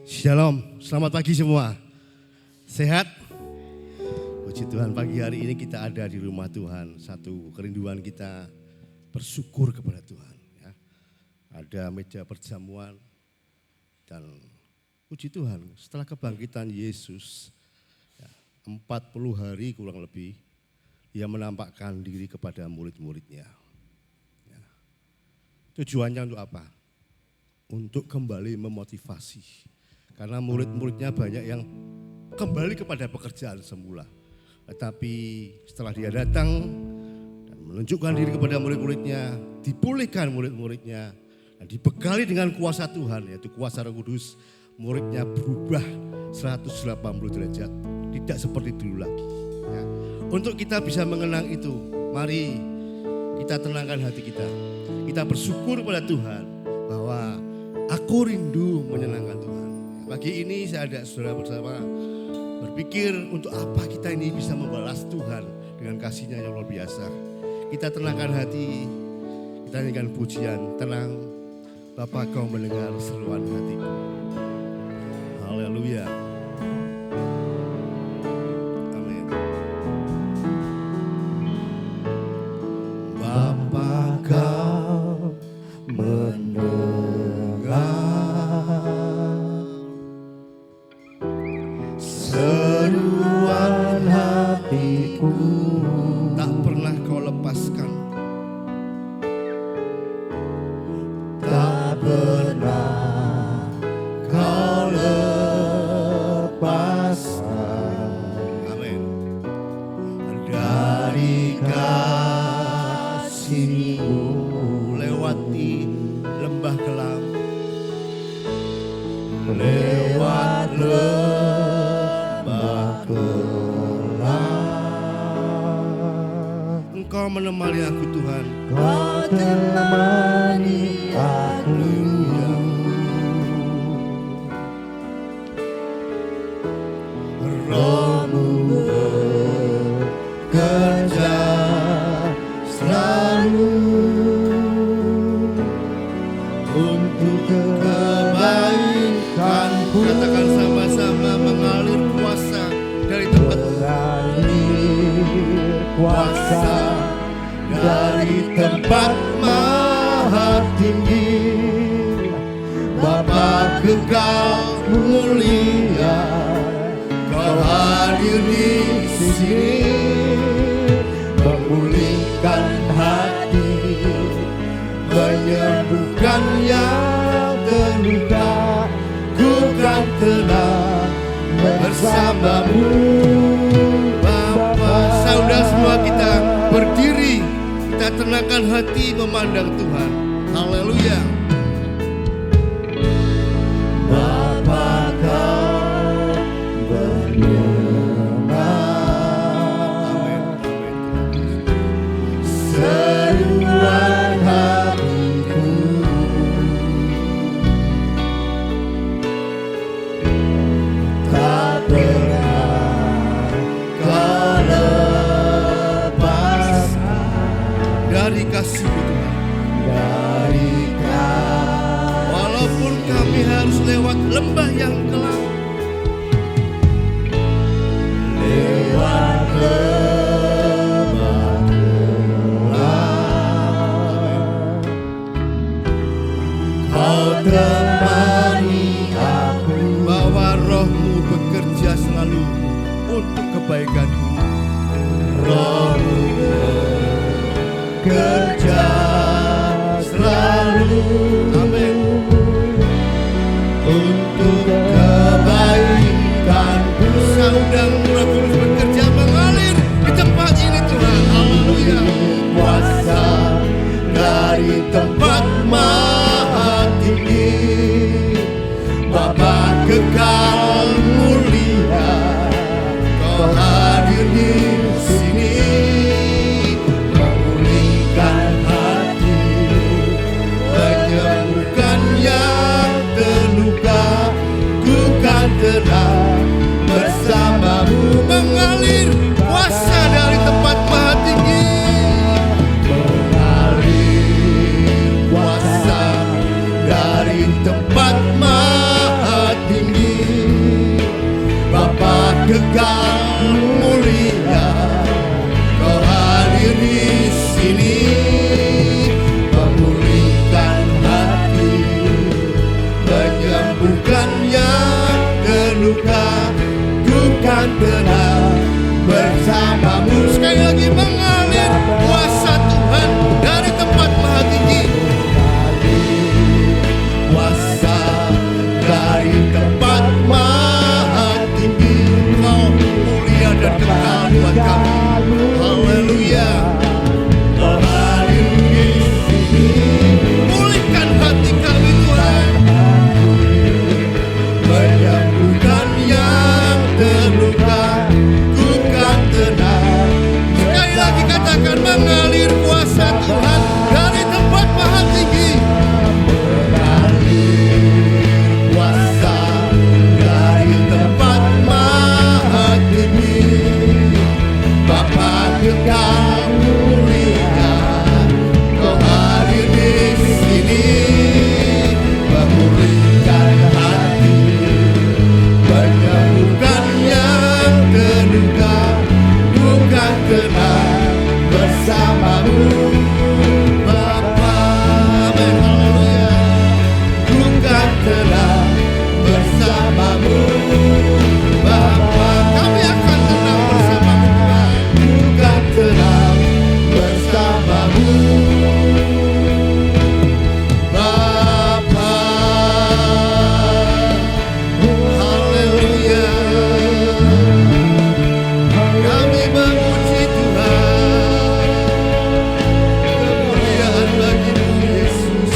Shalom, selamat pagi semua. Sehat? Puji Tuhan, pagi hari ini kita ada di rumah Tuhan. Satu kerinduan kita bersyukur kepada Tuhan. Ya. Ada meja perjamuan dan puji Tuhan setelah kebangkitan Yesus 40 hari kurang lebih Ia menampakkan diri kepada murid-muridnya. Ya. Tujuannya untuk apa? Untuk kembali memotivasi. Karena murid-muridnya banyak yang kembali kepada pekerjaan semula. Tetapi setelah dia datang dan menunjukkan diri kepada murid-muridnya, dipulihkan murid-muridnya, dan dibekali dengan kuasa Tuhan, yaitu kuasa Roh Kudus, muridnya berubah 180 derajat, tidak seperti dulu lagi. Ya. Untuk kita bisa mengenang itu, mari kita tenangkan hati kita. Kita bersyukur pada Tuhan bahwa aku rindu menyenangkan Tuhan. Pagi ini saya ada saudara bersama berpikir untuk apa kita ini bisa membalas Tuhan dengan kasih-Nya yang luar biasa. Kita tenangkan hati, kita nyanyikan pujian, tenang Bapa Kau mendengar seruan hatiku. Haleluya. Amin. Bapa Kau mendengar seruan hatiku, tak pernah Kau lepaskan, tak pernah Kau lepaskan. Amin. Dari kasih-Mu lewati lembah kelam, lewat Engkau menemani aku Tuhan. Kau menemani aku. Roh-Mu bekerja selalu untuk kebaikanku. Katakan sama-sama, mengalir kuasa dari tempat kuasa dari tempat maha tinggi. Bapa kekal mulia, Kau hadir di sini, memulihkan hati, menyembuhkan yang terluka. Ku kan tenang bersama-Mu. Saudara semua kita berdiri, kita tenangkan hati memandang Tuhan. Haleluya. Bapa Kau mendengar. Amin. Seruan hatiku, tak pernah Kau dari kasih-Mu Tuhan. Dari kasih. Walaupun kami harus lewat lembah yang kelam, lewat lembah kelam, Kau temani aku. Bahwa Roh-Mu bekerja selalu untuk kebaikanku. Roh-Mu kerja selalu, amin, untuk kebaikanku. Saudara Roh Kudus bekerja mengalir di tempat ini Tuhan. Haleluya. Kuasa dari tempat maha tinggi, Bapa kekal mulia, Kau hadir di sini, tenang bersama-Mu. Mengalir kuasa dari tempat maha tinggi, mengalir kuasa kekal mulia, Kau hadir di sini, memulihkan hati, menyembuhkan yang terluka. Ku kan tenang bersamamu. Sekali lagi mengalir kuasa Tuhan dari tempat maha tinggi. Kuasa dari tempat maha tinggi. Kau mulia dan kekal buat kami. Haleluya. Kau hadir di sini, pulihkan hati kami Tuhan, menyembuhkan yang terluka. Ku kan tenang. Sekali lagi katakan, mengalir kuasa Tuhan dari tempat maha tinggi. Kuasa dari tempat maha tinggi. Bapa kekal mulia, Kau hadir di sini, memulihkan hati, menyembuhkan yang terluka. Ku kan tenang bersamamu, Bapa. Amin, haleluya. Ku kan tenang bersamamu, Bapa. Kami akan tenang bersamamu Tuhan. Ku kan tenang bersamamu, Bapa. Haleluya. Kami memuji Tuhan, kemuliaan bagi-Mu Yesus.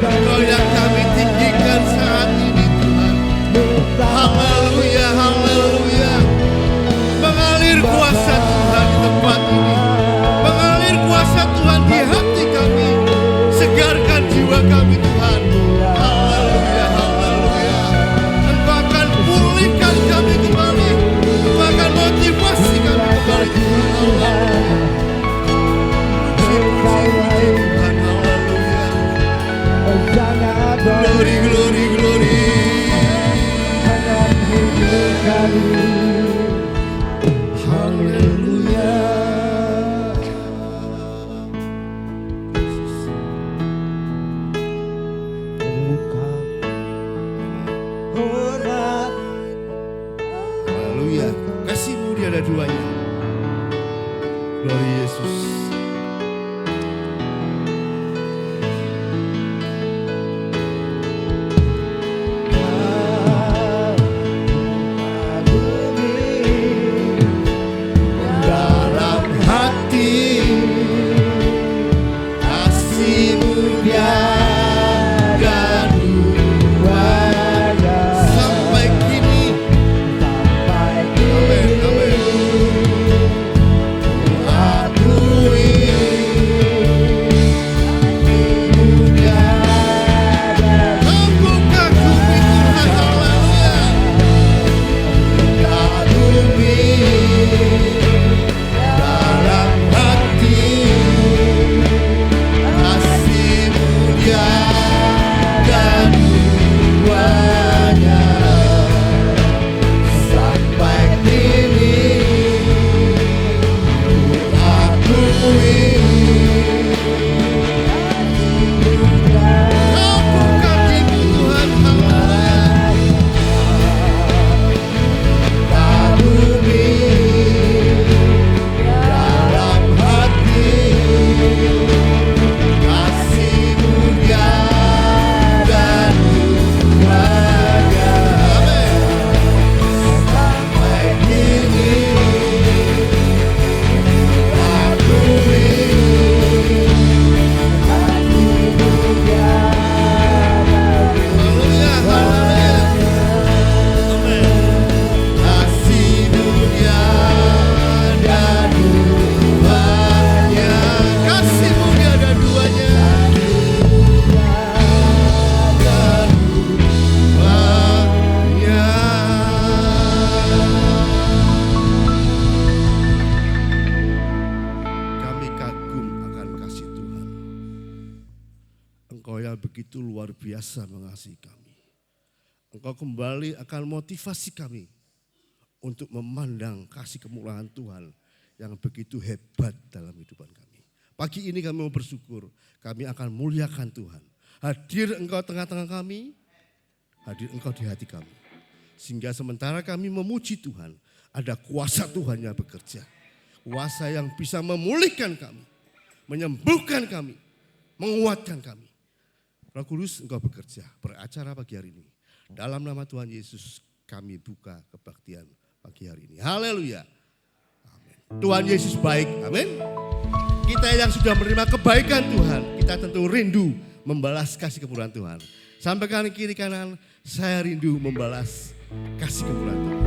Engkau yang kami tinggikan saat ini Tuhan. Haleluya, haleluya. Mengalir kuasa Tuhan di tempat ini, mengalir kuasa Tuhan di hati kami. Segarkan jiwa kami Tuhan. Haleluya, haleluya. Engkau akan pulihkan kami kembali, Engkau akan motivasi kami kembali Tuhan. Haleluya. Puji, puji, puji Tuhan. Haleluya. Glory, glory, glory. Haleluya. Haleluya. Kasih-Mu tiada duanya. Glory Yesus. Dalam hati kasih-Mu tiada duanya. Sampai kini. Amin, amin. Akui aku kagumi Tuhan. Haleluya. Kagumi dalam hati kasih-Mu tiada duanya. Sampai kini akui aku kagumi Tuhan. Haleluya. Kagumi dalam hati kasih-Mu tiada duanya. Amin. Sampai kini akui haleluya, haleluya. Amin. Kasih-Mu tiada duanya. Kasih-Mu tiada duanya. Tiada duanya. Kami kagum akan kasih Tuhan. Engkau yang begitu luar biasa mengasihi kami. Engkau kembali akan motivasi kami untuk memandang kasih kemurahan Tuhan yang begitu hebat dalam kehidupan kami. Pagi ini kami mau bersyukur, kami akan muliakan Tuhan. Hadir Engkau tengah-tengah kami, hadir Engkau di hati kami. Sehingga sementara kami memuji Tuhan, ada kuasa Tuhan yang bekerja. Kuasa yang bisa memulihkan kami, menyembuhkan kami, menguatkan kami. Roh Kudus Engkau bekerja, beracara pagi hari ini. Dalam nama Tuhan Yesus kami buka kebaktian pagi hari ini. Haleluya. Amin. Tuhan Yesus baik. Amin. Kita yang sudah menerima kebaikan Tuhan, kita tentu rindu membalas kasih kemurahan Tuhan. Sampaikan kiri kanan, saya rindu membalas kasih kemurahan Tuhan.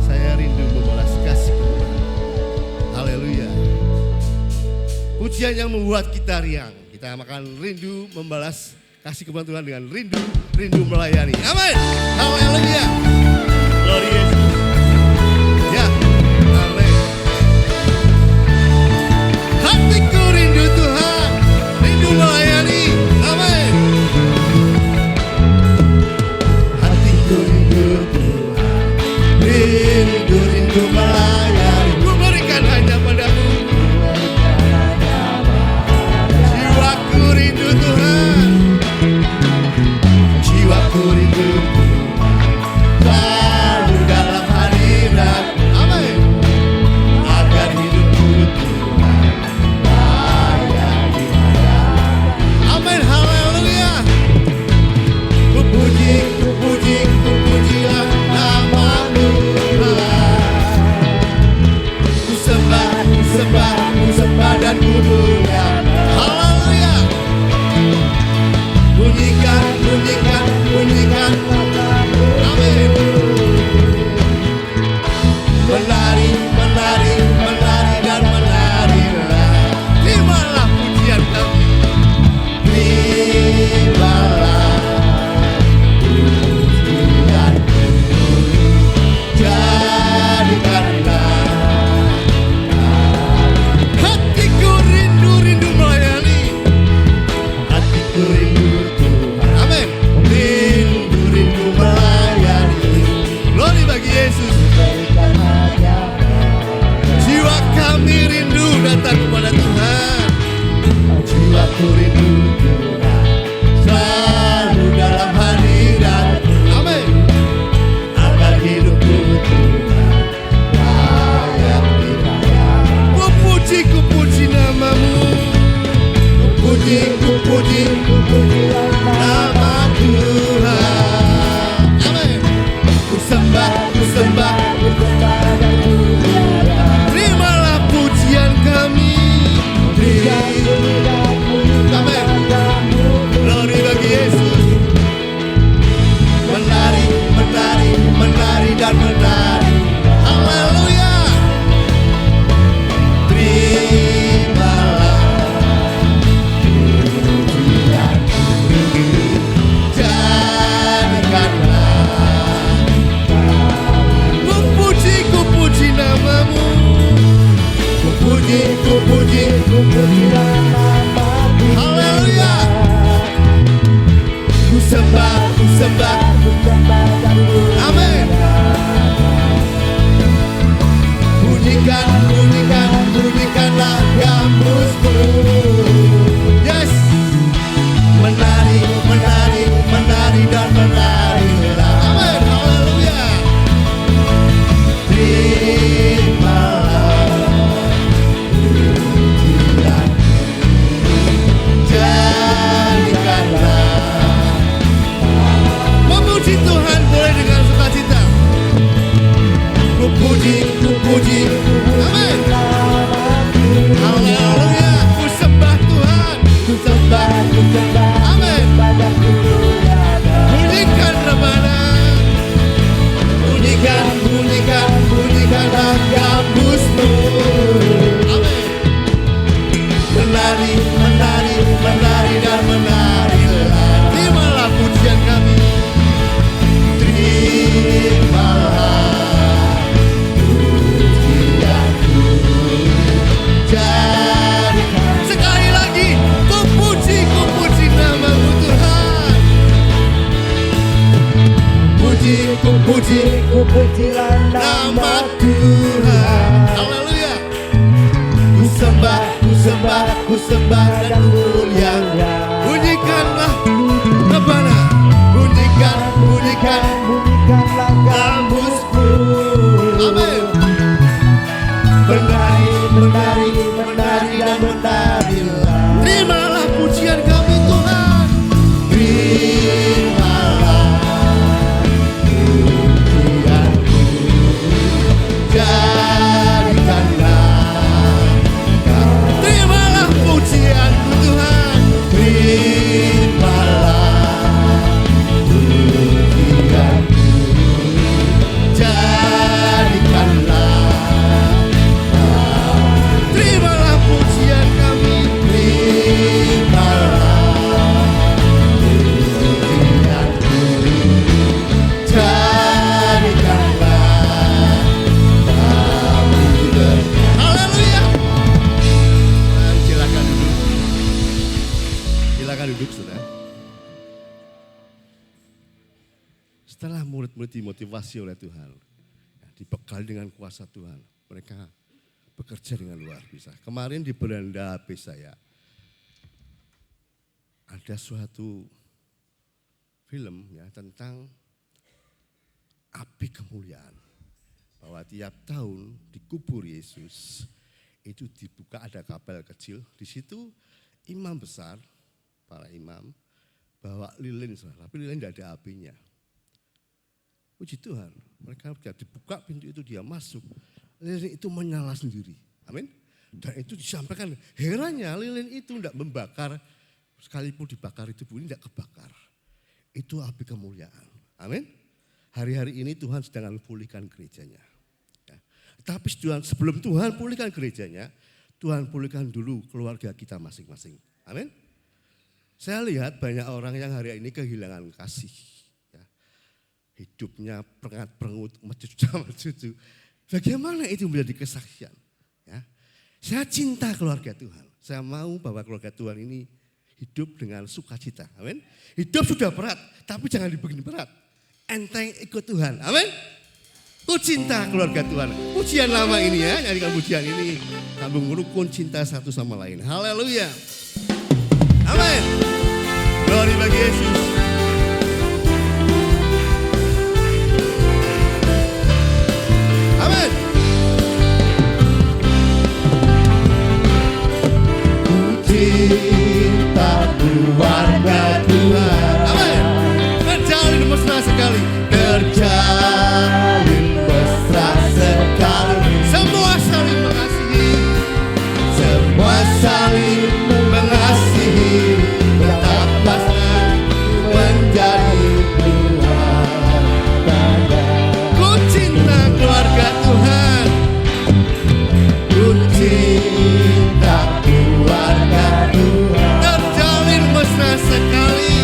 Saya rindu membalas kasih kemurahan. Haleluya. Pujian yang membuat kita riang. Kita akan rindu membalas kasih kemurahan Tuhan dengan rindu melayani. Amin. Haleluya. Glory Yesus. Ya. Amin. Hatiku rindu Tuhan, rindu melayani. Amin. Hatiku rindu Tuhan, rindu melayani. Ku berikan hanya padamu. Jiwaku rindu Tuhan, jiwaku rindu Tuhan, selalu dalam hadirat. Amin. Agar hidupku Tuhan layani. Amin. Haleluya. Pujilah nama-Mu Tuhan. Ku sembah dan ku muliakan. Haleluya. Bunyikan. Amin. Menari dan menarilah. Terimalah pujian kami. Terimalah pujian. Jadikanlah hatiku rindu melayani. Hatiku rindu Tuhan. Amin. Rindu melayani. Glory bagi Yesus. Jiwa kami rindu datang kepada Tuhan. Jiwaku rindu Tuhan, selalu dalam hadirat. Amin. Agar hidupku Tuhan layak dilayani. Ku puji nama-Mu. Ku puji nama Tuhan. Amin. Ku sembah. Terimalah pujian kami. Amin. Glory bagi Yesus. Menari dan menari. Haleluya. Terimalah pujian. sembah dan mulia. Bunyikanlah rebana, bunyikan gambusku. Amin. Menari dan menarilah. Terimalah pujian kami Tuhan. Terimalah pujianku. Jadikanlah. Terimalah pujianku Tuhan. Terimalah pujianku. Jadikanlah. Terimalah pujian kami. Terimalah pujianku. Jadikanlah kami berkat. Haleluya. Silakan duduk. Silakan duduk, saudara. Setelah murid-murid dimotivasi oleh Tuhan, dibekali dengan kuasa Tuhan, mereka bekerja dengan luar biasa. Kemarin di beranda HP saya ada suatu film ya tentang api kemuliaan. Bahwa tiap tahun di kubur Yesus itu dibuka ada kapel kecil. Di situ imam besar, para imam bawa lilin, tapi lilin tidak ada apinya. Puji Tuhan, mereka dibuka pintu itu dia masuk. Lilin itu menyala sendiri. Amin. Dan itu disampaikan, herannya lilin itu tidak membakar, sekalipun dibakar itu bunyi tidak kebakar. Itu api kemuliaan. Amin. Hari-hari ini Tuhan sedang memulihkan gerejanya. Ya. Tapi sebelum Tuhan pulihkan gerejanya, Tuhan pulihkan dulu keluarga kita masing-masing. Amin. Saya lihat banyak orang yang hari ini kehilangan kasih. Ya. Hidupnya perengat-perengut, cucu. Bagaimana itu menjadi kesaksian? Ya. Saya cinta keluarga Tuhan. Saya mau bahwa keluarga Tuhan ini hidup dengan sukacita. Amin. Hidup sudah berat, tapi jangan dibikin berat. Enteng ikut Tuhan. Amin. Ku cinta keluarga Tuhan. Pujian lama ini ya, nyanyikan pujian ini. Sambung rukun cinta satu sama lain. Haleluya. Amin. Glory bagi Yesus. Amin. Cinta keluarga Tuhan. Amin. Terjalin mesra sekali. Terjalin mesra sekali. Semua saling mengasihi. Semua saling mengasihi. Betapa menjadi keluarga. Ku cinta keluarga Tuhan. Ku cinta keluarga Tuhan. Terjalin mesra sekali.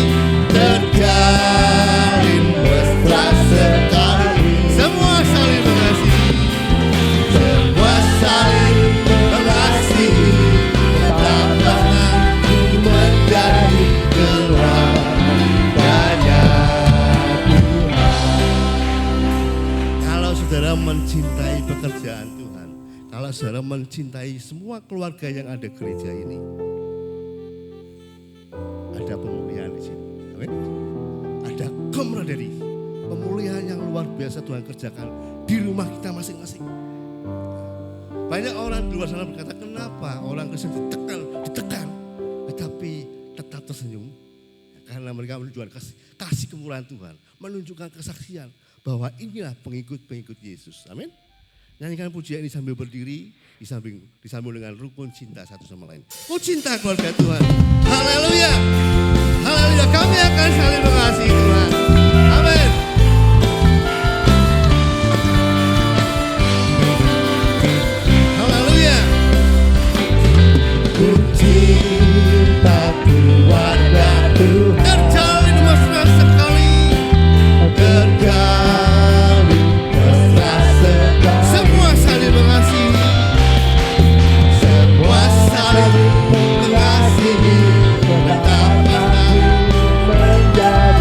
Terjalin mesra sekali. Semua saling mengasihi. Semua saling mengasihi. Betapa menjadi keluarganya Tuhan. Kalau saudara mencintai pekerjaan Tuhan, kalau saudara mencintai semua keluarga yang ada gereja ini, ada pemulihan di sini. Amin. Ada camaraderie, pemulihan yang luar biasa Tuhan kerjakan di rumah kita masing-masing. Banyak orang di luar sana berkata, kenapa orang Kristen ditekan, tetapi tetap tersenyum. Karena mereka menunjukkan kasih kemurahan Tuhan, menunjukkan kesaksian bahwa inilah pengikut-pengikut Yesus. Amin. Nyanyikan pujian ini sambil berdiri, disambung dengan rukun cinta satu sama lain. Ku cinta keluarga Tuhan. Haleluya. Haleluya. Kami akan saling mengasihi Tuhan. Amin. Haleluya. Ku cinta keluarga Tuhan. Terjalin mesra sekali. Terjalin mesra sekali. Semua saling mengasihi. Semua saling mengasihi. Betapa menjadi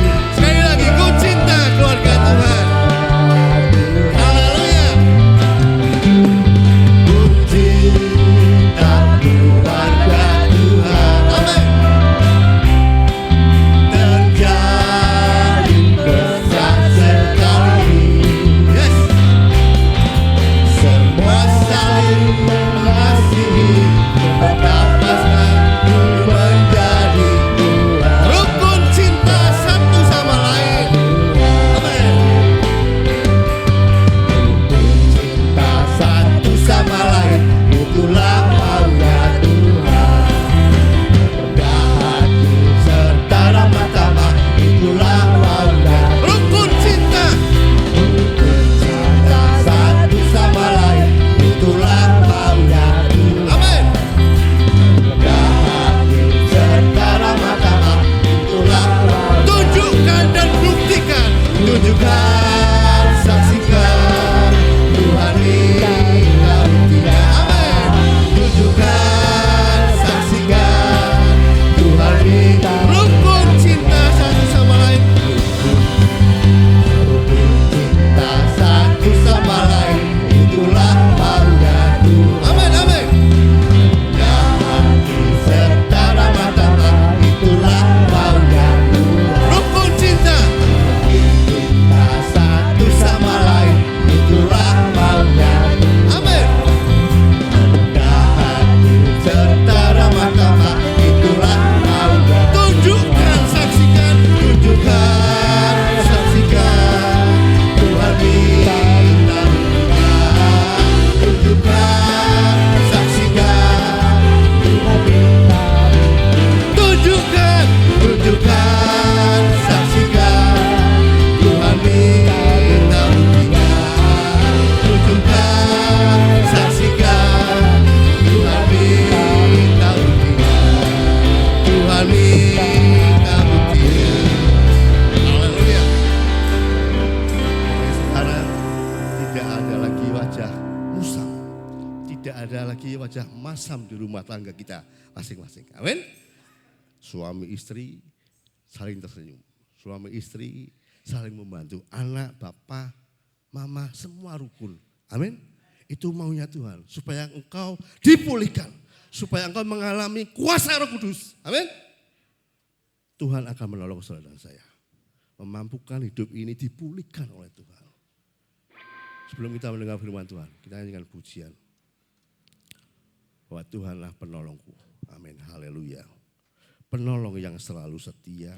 wajah masam di rumah tangga kita masing-masing. Amin. Suami istri saling tersenyum. Suami istri saling membantu. Anak, bapak, mama, semua rukun. Amin. Itu maunya Tuhan. Supaya engkau dipulihkan. Supaya engkau mengalami kuasa Roh Kudus. Amin. Tuhan akan menolong saudara dan saya. Memampukan hidup ini dipulihkan oleh Tuhan. Sebelum kita mendengar firman Tuhan, kita nyanyikan pujian. Bahwa Tuhanlah penolongku. Amin. Haleluya. Penolong yang selalu setia.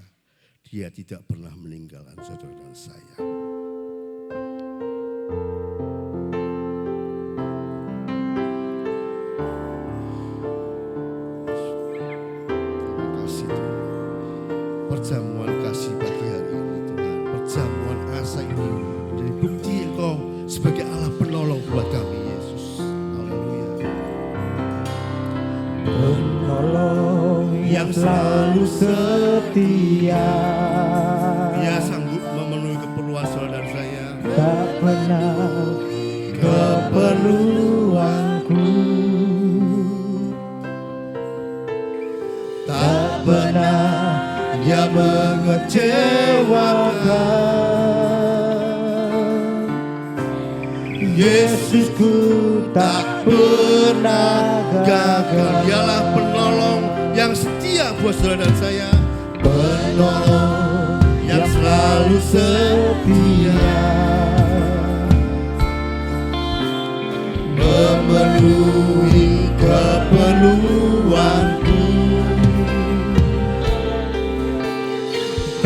Dia tidak pernah meninggalkan saudara dan saya. Terima kasih Tuhan. Perjamuan kasih pagi hari ini Tuhan. Perjamuan asa ini menjadi bukti Engkau sebagai Allah penolong buat kami Yesus. Haleluya. Penolong yang selalu setia. Dia sanggup memenuhi keperluan saudara dan saya. Tak pernah keperluanku. Tak pernah dia mengecewakan. Yesusku tak pernah gagal. Dialah penolong yang setia buat saudara dan saya. Penolong yang selalu setia, memenuhi keperluanku.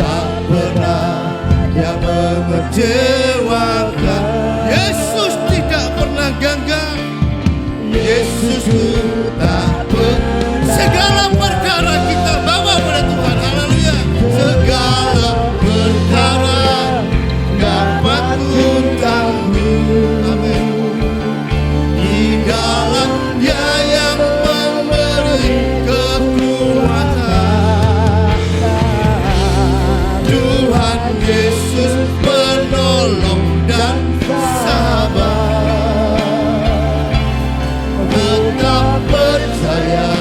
Tak pernah dia mengecewakan. Yesus tidak pernah gagal. Yesusku tak pernah. Segala perkara kita bawa pada Tuhan. Haleluya. Segala perkara dapat ku tanggung. Amin. Di dalam Dia yang memberi kekuatan. Tuhan Yesus penolong dan sahabat. Tetap percaya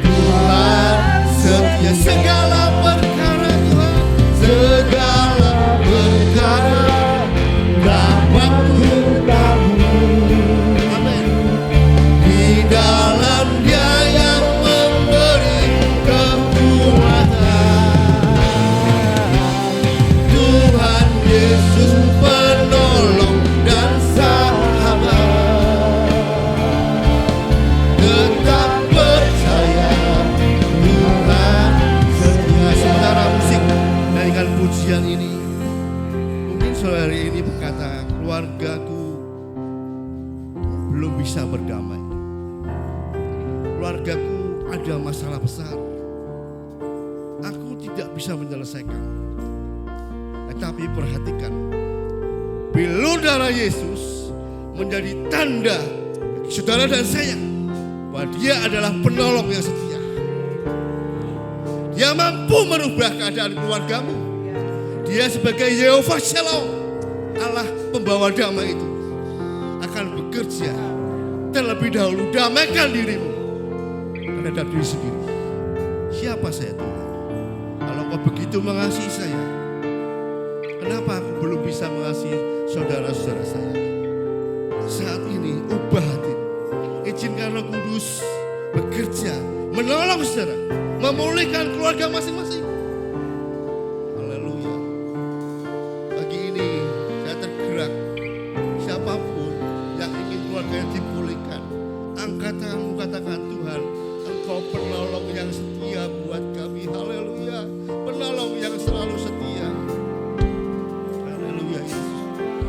Tuhan setia. Segala perkara Tuhan, segala perkara dapat ku tanggung. Amin. Di dalam Dia yang memberi kekuatan. Tuhan Yesus penolong dan sahabat. Tetap percaya Tuhan setia. Saudara musik nyanyikan pujian ini. Mungkin sore hari ini berkata, keluargaku belum bisa berdamai. Keluargaku ada masalah besar. Aku tidak bisa menyelesaikan. Tetapi perhatikan, bilur darah Yesus menjadi tanda bagi saudara dan saya bahwa Dia adalah penolong yang setia. Dia mampu merubah keadaan keluargamu. Dia sebagai Yehova Shalom, Allah pembawa damai itu, akan bekerja terlebih dahulu damaikan dirimu terhadap diri sendiri. Siapa saya Tuhan? Kalau Kau begitu mengasihi saya, kenapa aku belum bisa mengasihi saudara-saudara saya? Saat ini ubah hati. Izinkan Roh Kudus bekerja, menolong saudara, memulihkan keluarga masing-masing. Haleluya. Pagi ini saya tergerak. Siapapun yang ingin keluarganya dipulihkan, angkat tanganmu, katakan, Tuhan, Engkau penolong yang setia buat kami. Haleluya. Penolong yang selalu setia. Haleluya Yesus.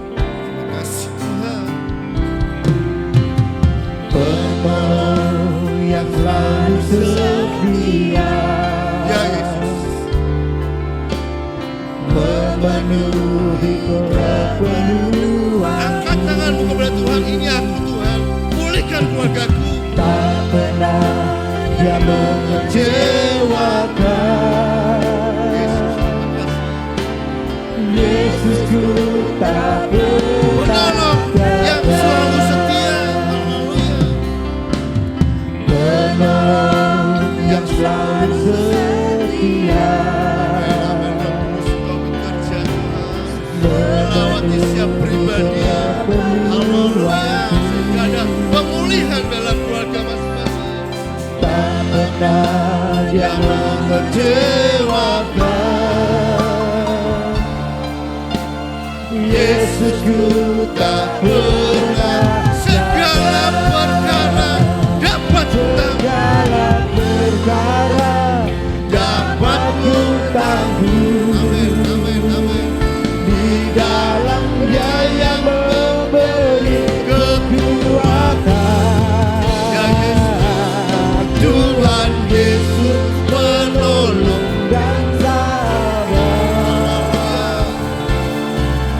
Terima kasih Tuhan. Penolong yang selalu setia, Ya Yesus. memenuhi keperluan. Angkat tanganmu kepada Tuhan. Ini aku Tuhan. Pulihkan keluargaku. Tak pernah dia mengecewakan. Yesusku tak pernah Penolong yang selalu setia. Haleluya. Tuhan setia. Amin, terus Engkau bekerja Tuhan. Melawati setiap pribadi. Haleluya. Sehingga ada pemulihan dalam keluarga masing-masing. Tak pernah Dia mengecewakan. Yesusku tak pernah Segala perkara dapat segala perkara dapat ku tanggung. Amin, amin, amin. Di dalam Dia yang memberi kekuatan. Ya Yesus, Tuhan Yesus penolong. Dan sabar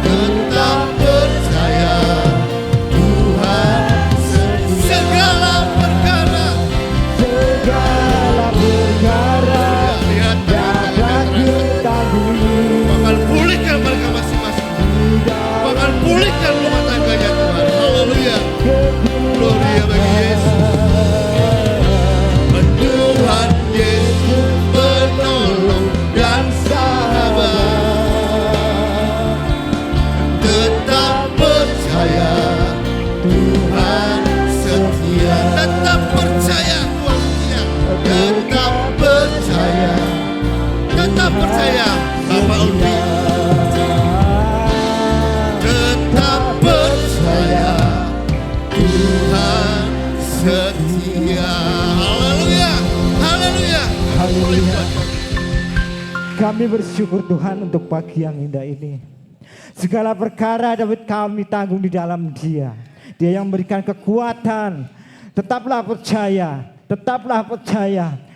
Tetap percaya Tuhan segala perkara. segala perkara Lihat dapat ku tanggung. bahkan pulihkan mereka masing-masing. Bahkan pulihkan rumah tangganya Tuhan. Haleluya. Gloria bagi Yesus. Tuhan Yesus penolong dan sahabat. Tetap percaya Tuhan setia. Tetap percaya Tuhan setia. Tetap percaya. Tetap percaya Bapak Ulfi. Tetap percaya Tuhan setia. Haleluya. Haleluya. Haleluya. Kami bersyukur Tuhan untuk pagi yang indah ini. Segala perkara dapat kami tanggung di dalam Dia. Dia yang memberikan kekuatan. Tetaplah percaya.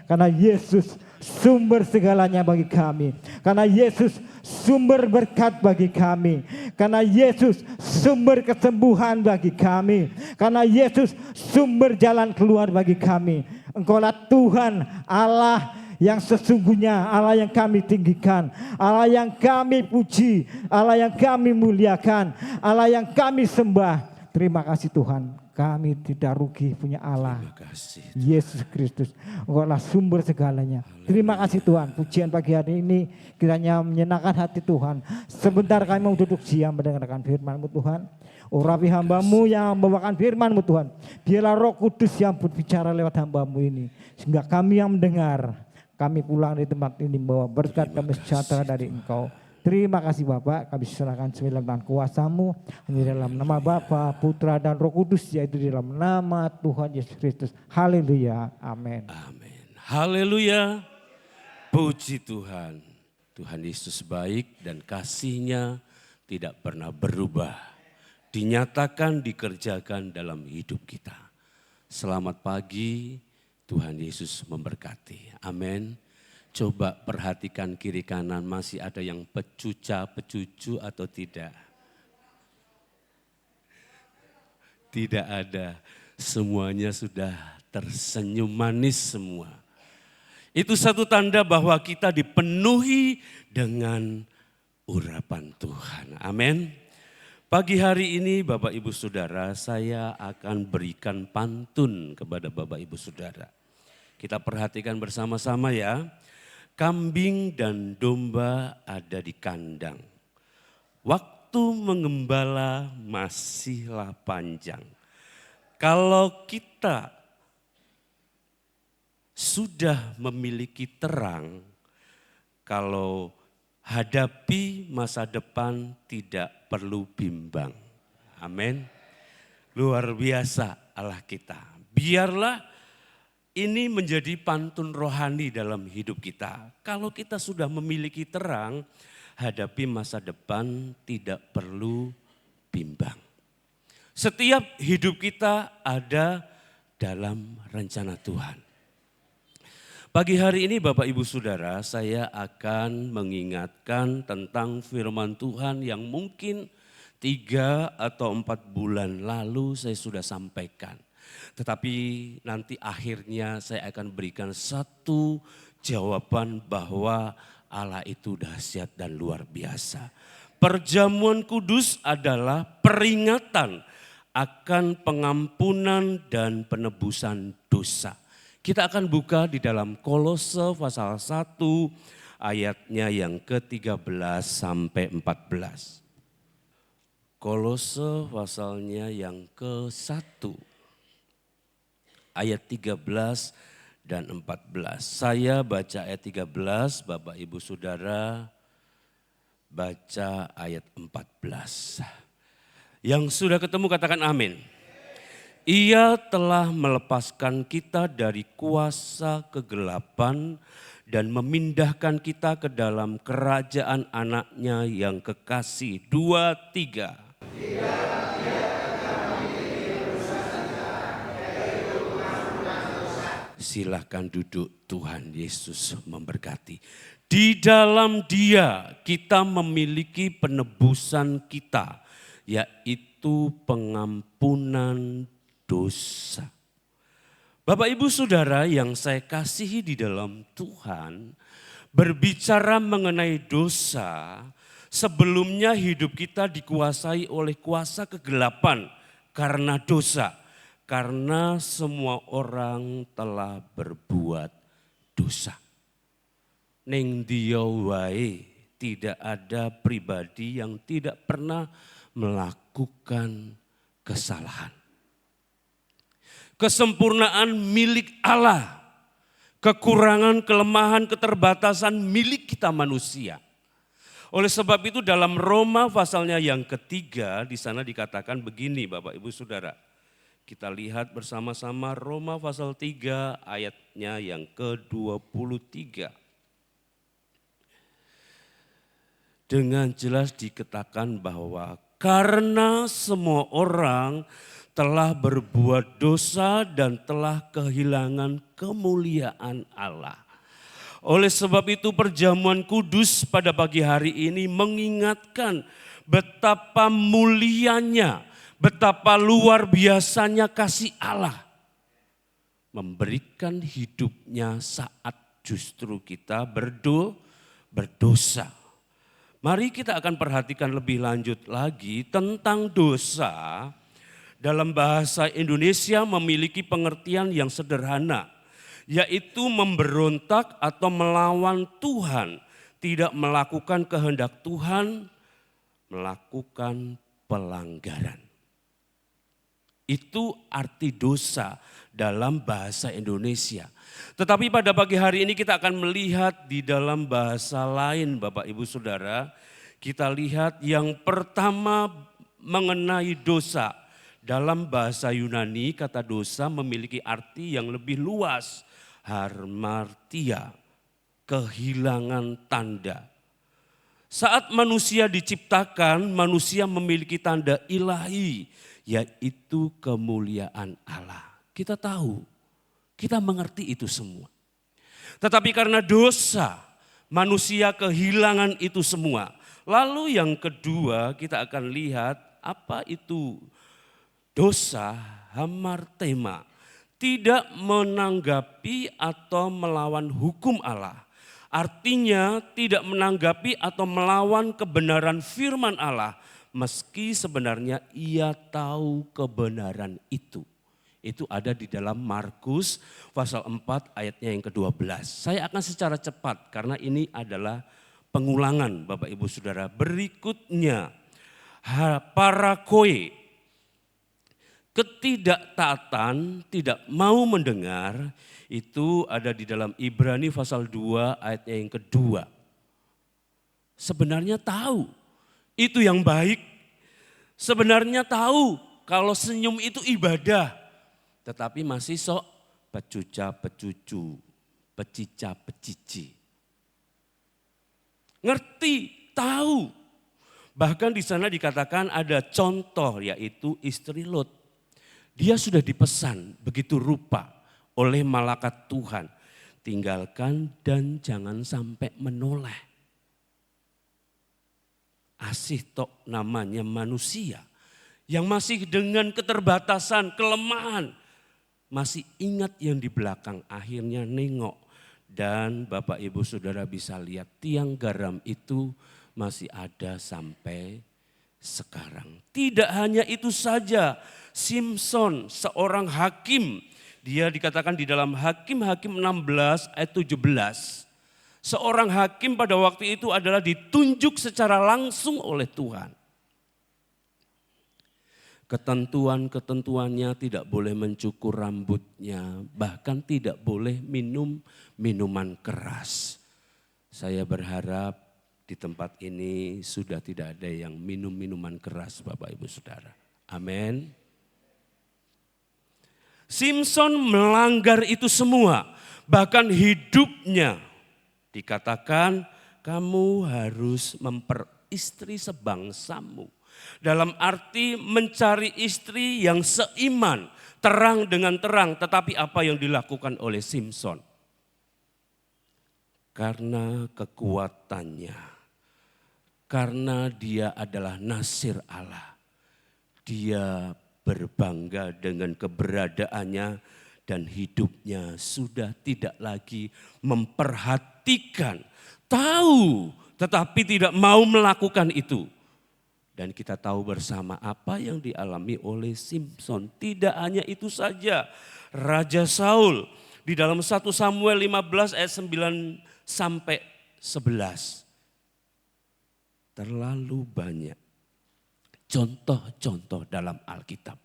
Karena Yesus sumber segalanya bagi kami. Karena Yesus sumber berkat bagi kami. Karena Yesus sumber kesembuhan bagi kami. Karena Yesus sumber jalan keluar bagi kami. Engkaulah Tuhan Allah yang sesungguhnya, Allah yang kami tinggikan, Allah yang kami puji, Allah yang kami muliakan, Allah yang kami sembah. Terima kasih Tuhan, kami tidak rugi punya Allah. Terima kasih. Yesus Kristus, Engkaulah sumber segalanya. Terima kasih Tuhan, pujian pagi hari ini kiranya menyenangkan hati Tuhan. Sebentar kami mau duduk diam mendengarkan firman-Mu Tuhan. Urapi hamba-Mu yang membawakan firman-Mu Tuhan. Biarlah Roh Kudus yang berbicara lewat hamba-Mu ini. Sehingga kami yang mendengar, kami pulang dari tempat ini membawa berkat kami sejahtera dari Engkau. Terima kasih Bapak, kami serahkan sembilan tangan kuasa-Mu di dalam nama Bapa, Putra dan Roh Kudus, yaitu di dalam nama Tuhan Yesus Kristus. Haleluya, amin. Amin. Haleluya. Puji Tuhan. Tuhan Yesus baik dan kasih-Nya tidak pernah berubah. Dinyatakan, dikerjakan dalam hidup kita. Selamat pagi, Tuhan Yesus memberkati. Amin. Coba perhatikan kiri kanan, masih ada yang pecuca-pecucu atau tidak? Tidak ada, semuanya sudah tersenyum manis semua. Itu satu tanda bahwa kita dipenuhi dengan urapan Tuhan. Amin. Pagi hari ini Bapak Ibu Saudara, saya akan berikan pantun kepada Bapak Ibu Saudara. Kita perhatikan bersama-sama ya. Kambing dan domba ada di kandang. Waktu mengembala masihlah panjang. Kalau kita sudah memiliki terang, kalau hadapi masa depan tidak perlu bimbang. Amin. Luar biasa Allah kita. Biarlah ini menjadi pantun rohani dalam hidup kita. Kalau kita sudah memiliki terang, hadapi masa depan tidak perlu bimbang. Setiap hidup kita ada dalam rencana Tuhan. Pagi hari ini Bapak Ibu Saudara, saya akan mengingatkan tentang firman Tuhan yang mungkin 3 atau 4 bulan lalu saya sudah sampaikan. Tetapi nanti akhirnya saya akan berikan satu jawaban bahwa Allah itu dahsyat dan luar biasa. Perjamuan kudus adalah peringatan akan pengampunan dan penebusan dosa. Kita akan buka di dalam Kolose pasal 1 ayatnya yang ke-13 sampai 14. Kolose pasalnya yang ke-1 ayat 13 dan 14. Saya baca ayat 13, Bapak Ibu Saudara baca ayat 14. Yang sudah ketemu katakan amin. Ia telah melepaskan kita dari kuasa kegelapan dan memindahkan kita ke dalam kerajaan anaknya yang kekasih. 2, 3. Silahkan duduk, Tuhan Yesus memberkati. Di dalam Dia kita memiliki penebusan kita, yaitu pengampunan dosa. Bapak Ibu Saudara yang saya kasihi di dalam Tuhan, berbicara mengenai dosa, sebelumnya hidup kita dikuasai oleh kuasa kegelapan karena dosa. Karena semua orang telah berbuat dosa. Ning dia wae, tidak ada pribadi yang tidak pernah melakukan kesalahan. Kesempurnaan milik Allah, kekurangan, kelemahan, keterbatasan milik kita manusia. Oleh sebab itu dalam Roma pasalnya yang ketiga, di sana dikatakan begini Bapak Ibu Saudara. Kita lihat bersama-sama Roma pasal 3 ayatnya yang ke-23. Dengan jelas dikatakan bahwa karena semua orang telah berbuat dosa dan telah kehilangan kemuliaan Allah. Oleh sebab itu perjamuan kudus pada pagi hari ini mengingatkan betapa mulianya, betapa luar biasanya kasih Allah. Memberikan hidupnya saat justru kita berdosa. Mari kita akan perhatikan lebih lanjut lagi tentang dosa. Dalam bahasa Indonesia memiliki pengertian yang sederhana, yaitu memberontak atau melawan Tuhan, tidak melakukan kehendak Tuhan, melakukan pelanggaran. Itu arti dosa dalam bahasa Indonesia. Tetapi pada pagi hari ini kita akan melihat di dalam bahasa lain Bapak Ibu Saudara. Kita lihat yang pertama mengenai dosa. Dalam bahasa Yunani kata dosa memiliki arti yang lebih luas. Harmartia, kehilangan tanda. Saat manusia diciptakan, manusia memiliki tanda ilahi, yaitu kemuliaan Allah. Kita tahu, kita mengerti itu semua. Tetapi karena dosa, manusia kehilangan itu semua. Lalu yang kedua kita akan lihat apa itu dosa, hamartema. Tidak menanggapi atau melawan hukum Allah. Artinya tidak menanggapi atau melawan kebenaran firman Allah. Meski sebenarnya ia tahu kebenaran itu. Itu ada di dalam Markus pasal 4 ayatnya yang ke-12. Saya akan secara cepat karena ini adalah pengulangan Bapak Ibu Saudara. Berikutnya parakoe, ketidaktaatan, tidak mau mendengar, itu ada di dalam Ibrani pasal 2 ayatnya yang kedua. Sebenarnya tahu itu yang baik, sebenarnya tahu kalau senyum itu ibadah, tetapi masih sok pecuca-pecucu, pecica-pecici. Ngerti, tahu. Bahkan di sana dikatakan ada contoh yaitu istri Lot. Dia sudah dipesan begitu rupa oleh malaikat Tuhan. Tinggalkan dan jangan sampai menoleh. Asih tok namanya manusia yang masih dengan keterbatasan, kelemahan. Masih ingat yang di belakang, akhirnya nengok. Dan Bapak Ibu Saudara bisa lihat tiang garam itu masih ada sampai sekarang. Tidak hanya itu saja, Simson seorang hakim Dia dikatakan di dalam Hakim-Hakim 16 ayat 17. Seorang hakim pada waktu itu adalah ditunjuk secara langsung oleh Tuhan. Ketentuan-ketentuannya tidak boleh mencukur rambutnya, bahkan tidak boleh minum minuman keras. Saya berharap di tempat ini sudah tidak ada yang minum minuman keras, Bapak Ibu Saudara. Amin. Simson melanggar itu semua, bahkan hidupnya dikatakan kamu harus memperistri sebangsamu. Dalam arti mencari istri yang seiman, terang dengan terang. Tetapi apa yang dilakukan oleh Simson? Karena kekuatannya, karena dia adalah nasir Allah. Dia berbangga dengan keberadaannya dan hidupnya sudah tidak lagi memperhatikan, tahu tetapi tidak mau melakukan itu. Dan kita tahu bersama apa yang dialami oleh Simson. Tidak hanya itu saja, Raja Saul di dalam 1 Samuel 15 ayat 9 sampai 11. Terlalu banyak contoh-contoh dalam Alkitab.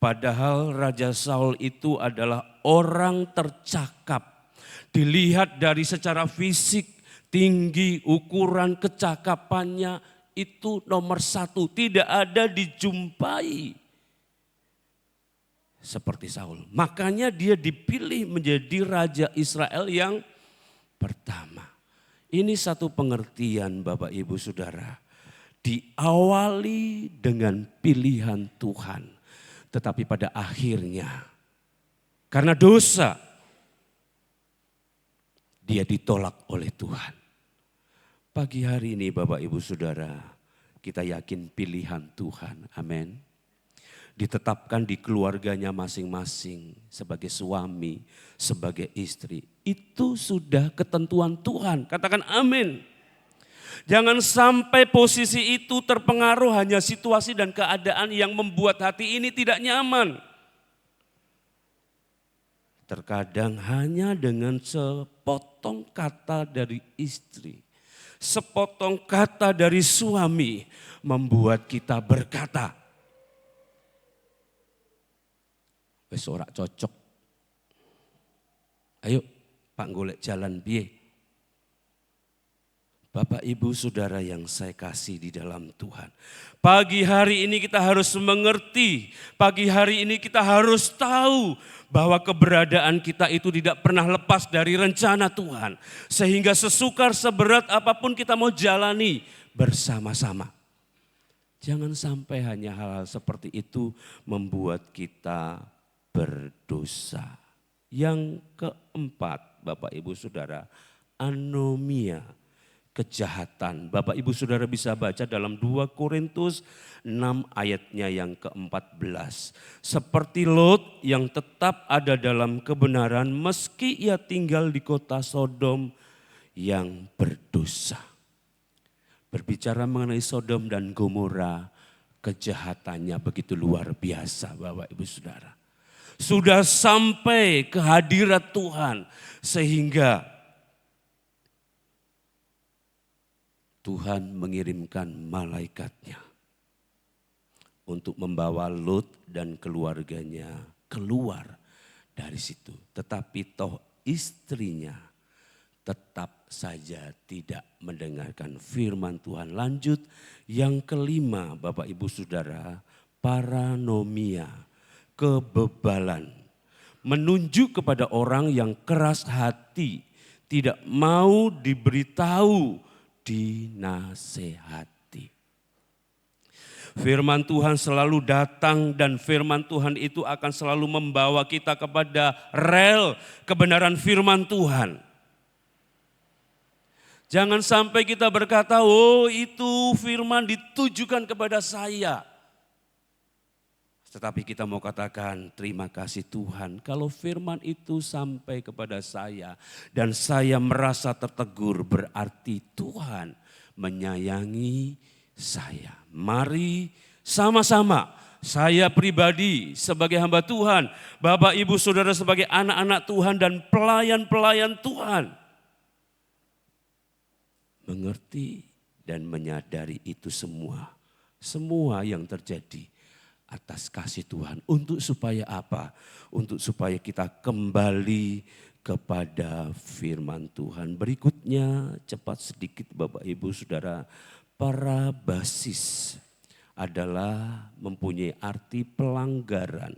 Padahal Raja Saul itu adalah orang tercakap. Dilihat dari secara fisik, tinggi, ukuran, kecakapannya itu nomor 1. Tidak ada dijumpai seperti Saul. Makanya dia dipilih menjadi Raja Israel yang pertama. Ini satu pengertian Bapak Ibu Saudara. Diawali dengan pilihan Tuhan. Tetapi pada akhirnya karena dosa dia ditolak oleh Tuhan. Pagi hari ini Bapak Ibu Saudara, kita yakin pilihan Tuhan, amin. Ditetapkan di keluarganya masing-masing sebagai suami, sebagai istri. Itu sudah ketentuan Tuhan, katakan amin. Jangan sampai posisi itu terpengaruh hanya situasi dan keadaan yang membuat hati ini tidak nyaman. Terkadang hanya dengan sepotong kata dari istri, sepotong kata dari suami membuat kita berkata, wis ora cocok. Ayo Pak golek jalan piye. Bapak Ibu Saudara yang saya kasih di dalam Tuhan. Pagi hari ini kita harus mengerti, pagi hari ini kita harus tahu bahwa keberadaan kita itu tidak pernah lepas dari rencana Tuhan. Sehingga sesukar seberat apapun kita mau jalani bersama-sama. Jangan sampai hanya hal-hal seperti itu membuat kita berdosa. Yang keempat Bapak Ibu Saudara, anomia. Kejahatan. Bapak Ibu Saudara bisa baca dalam 2 Korintus 6 ayatnya yang ke-14. Seperti Lot yang tetap ada dalam kebenaran meski ia tinggal di kota Sodom yang berdosa. Berbicara mengenai Sodom dan Gomora, kejahatannya begitu luar biasa Bapak Ibu Saudara. Sudah sampai ke hadirat Tuhan sehingga Tuhan mengirimkan malaikatnya untuk membawa Lot dan keluarganya keluar dari situ. Tetapi toh istrinya tetap saja tidak mendengarkan firman Tuhan. Lanjut yang kelima Bapak Ibu Saudara, paranomia, kebebalan. Menunjuk kepada orang yang keras hati, tidak mau diberitahu, dinasehati. Firman Tuhan selalu datang dan firman Tuhan itu akan selalu membawa kita kepada rel kebenaran firman Tuhan. Jangan sampai kita berkata, oh itu firman ditujukan kepada saya. Tetapi kita mau katakan terima kasih Tuhan kalau firman itu sampai kepada saya dan saya merasa tertegur berarti Tuhan menyayangi saya. Mari sama-sama saya pribadi sebagai hamba Tuhan, Bapak Ibu Saudara sebagai anak-anak Tuhan dan pelayan-pelayan Tuhan, mengerti dan menyadari itu semua. Semua yang terjadi atas kasih Tuhan. Untuk supaya apa? Untuk supaya kita kembali kepada firman Tuhan. Berikutnya cepat sedikit Bapak Ibu Saudara. Para basis adalah mempunyai arti pelanggaran.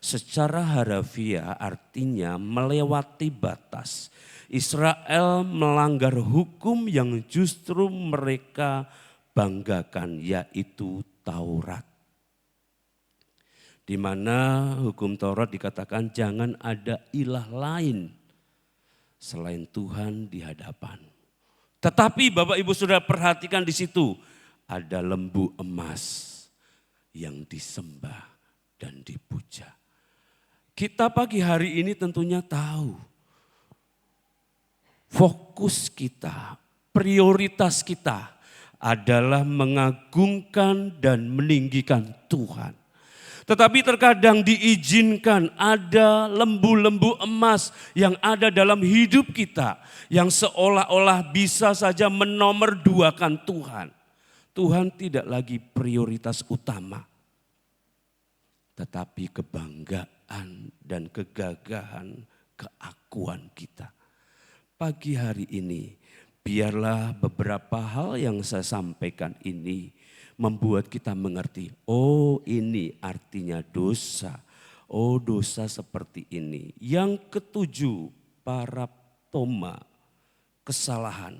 Secara harafiah artinya melewati batas. Israel melanggar hukum yang justru mereka banggakan, yaitu Taurat. Di mana hukum Taurat dikatakan jangan ada ilah lain selain Tuhan di hadapan. Tetapi Bapak Ibu Saudara perhatikan di situ ada lembu emas yang disembah dan dipuja. Kita pagi hari ini tentunya tahu fokus kita, prioritas kita adalah mengagungkan dan meninggikan Tuhan. Tetapi terkadang diizinkan ada lembu-lembu emas yang ada dalam hidup kita, yang seolah-olah bisa saja menomorduakan Tuhan. Tuhan tidak lagi prioritas utama. Tetapi kebanggaan dan kegagahan, keakuan kita. Pagi hari ini, biarlah beberapa hal yang saya sampaikan ini membuat kita mengerti, oh ini artinya dosa, oh dosa seperti ini. Yang ketujuh, paraptoma, kesalahan.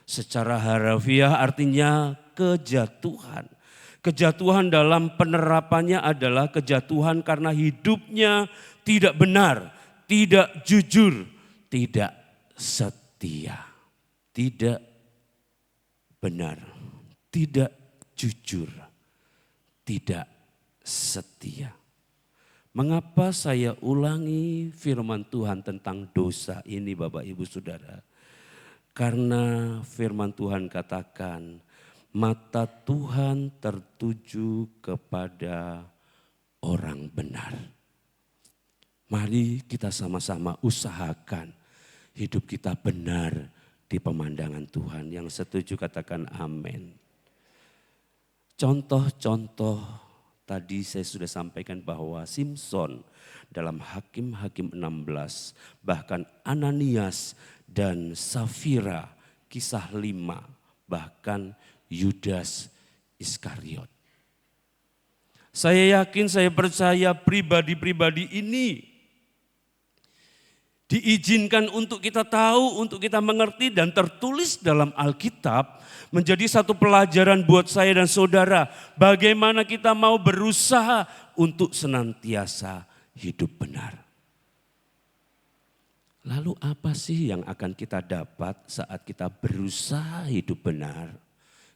Secara harafiah artinya kejatuhan. Kejatuhan dalam penerapannya adalah kejatuhan karena hidupnya tidak benar, tidak jujur, tidak setia. Tidak benar, tidak jujur, tidak setia. Mengapa saya ulangi firman Tuhan tentang dosa ini Bapak Ibu Saudara? Karena firman Tuhan katakan mata Tuhan tertuju kepada orang benar. Mari kita sama-sama usahakan hidup kita benar di pemandangan Tuhan. Yang setuju katakan amin. Contoh-contoh tadi saya sudah sampaikan bahwa Simson dalam Hakim-Hakim 16, bahkan Ananias dan Safira kisah 5, bahkan Yudas Iskariot. Saya yakin, saya percaya pribadi-pribadi ini diizinkan untuk kita tahu, untuk kita mengerti dan tertulis dalam Alkitab menjadi satu pelajaran buat saya dan saudara. Bagaimana kita mau berusaha untuk senantiasa hidup benar. Lalu apa sih yang akan kita dapat saat kita berusaha hidup benar?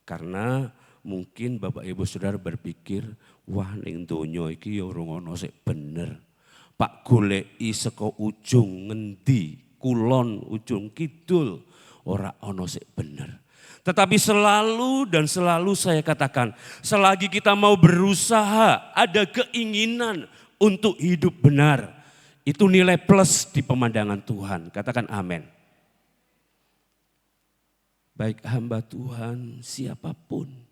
Karena mungkin Bapak Ibu Saudara berpikir, wah ning donya iki ya ora ono sik bener. Pak goleki saka ujung ngendi, kulon ujung kidul, ora ono sik bener. Tetapi selalu dan selalu saya katakan, selagi kita mau berusaha, ada keinginan untuk hidup benar, itu nilai plus di pemandangan Tuhan. Katakan amin. Baik hamba Tuhan siapapun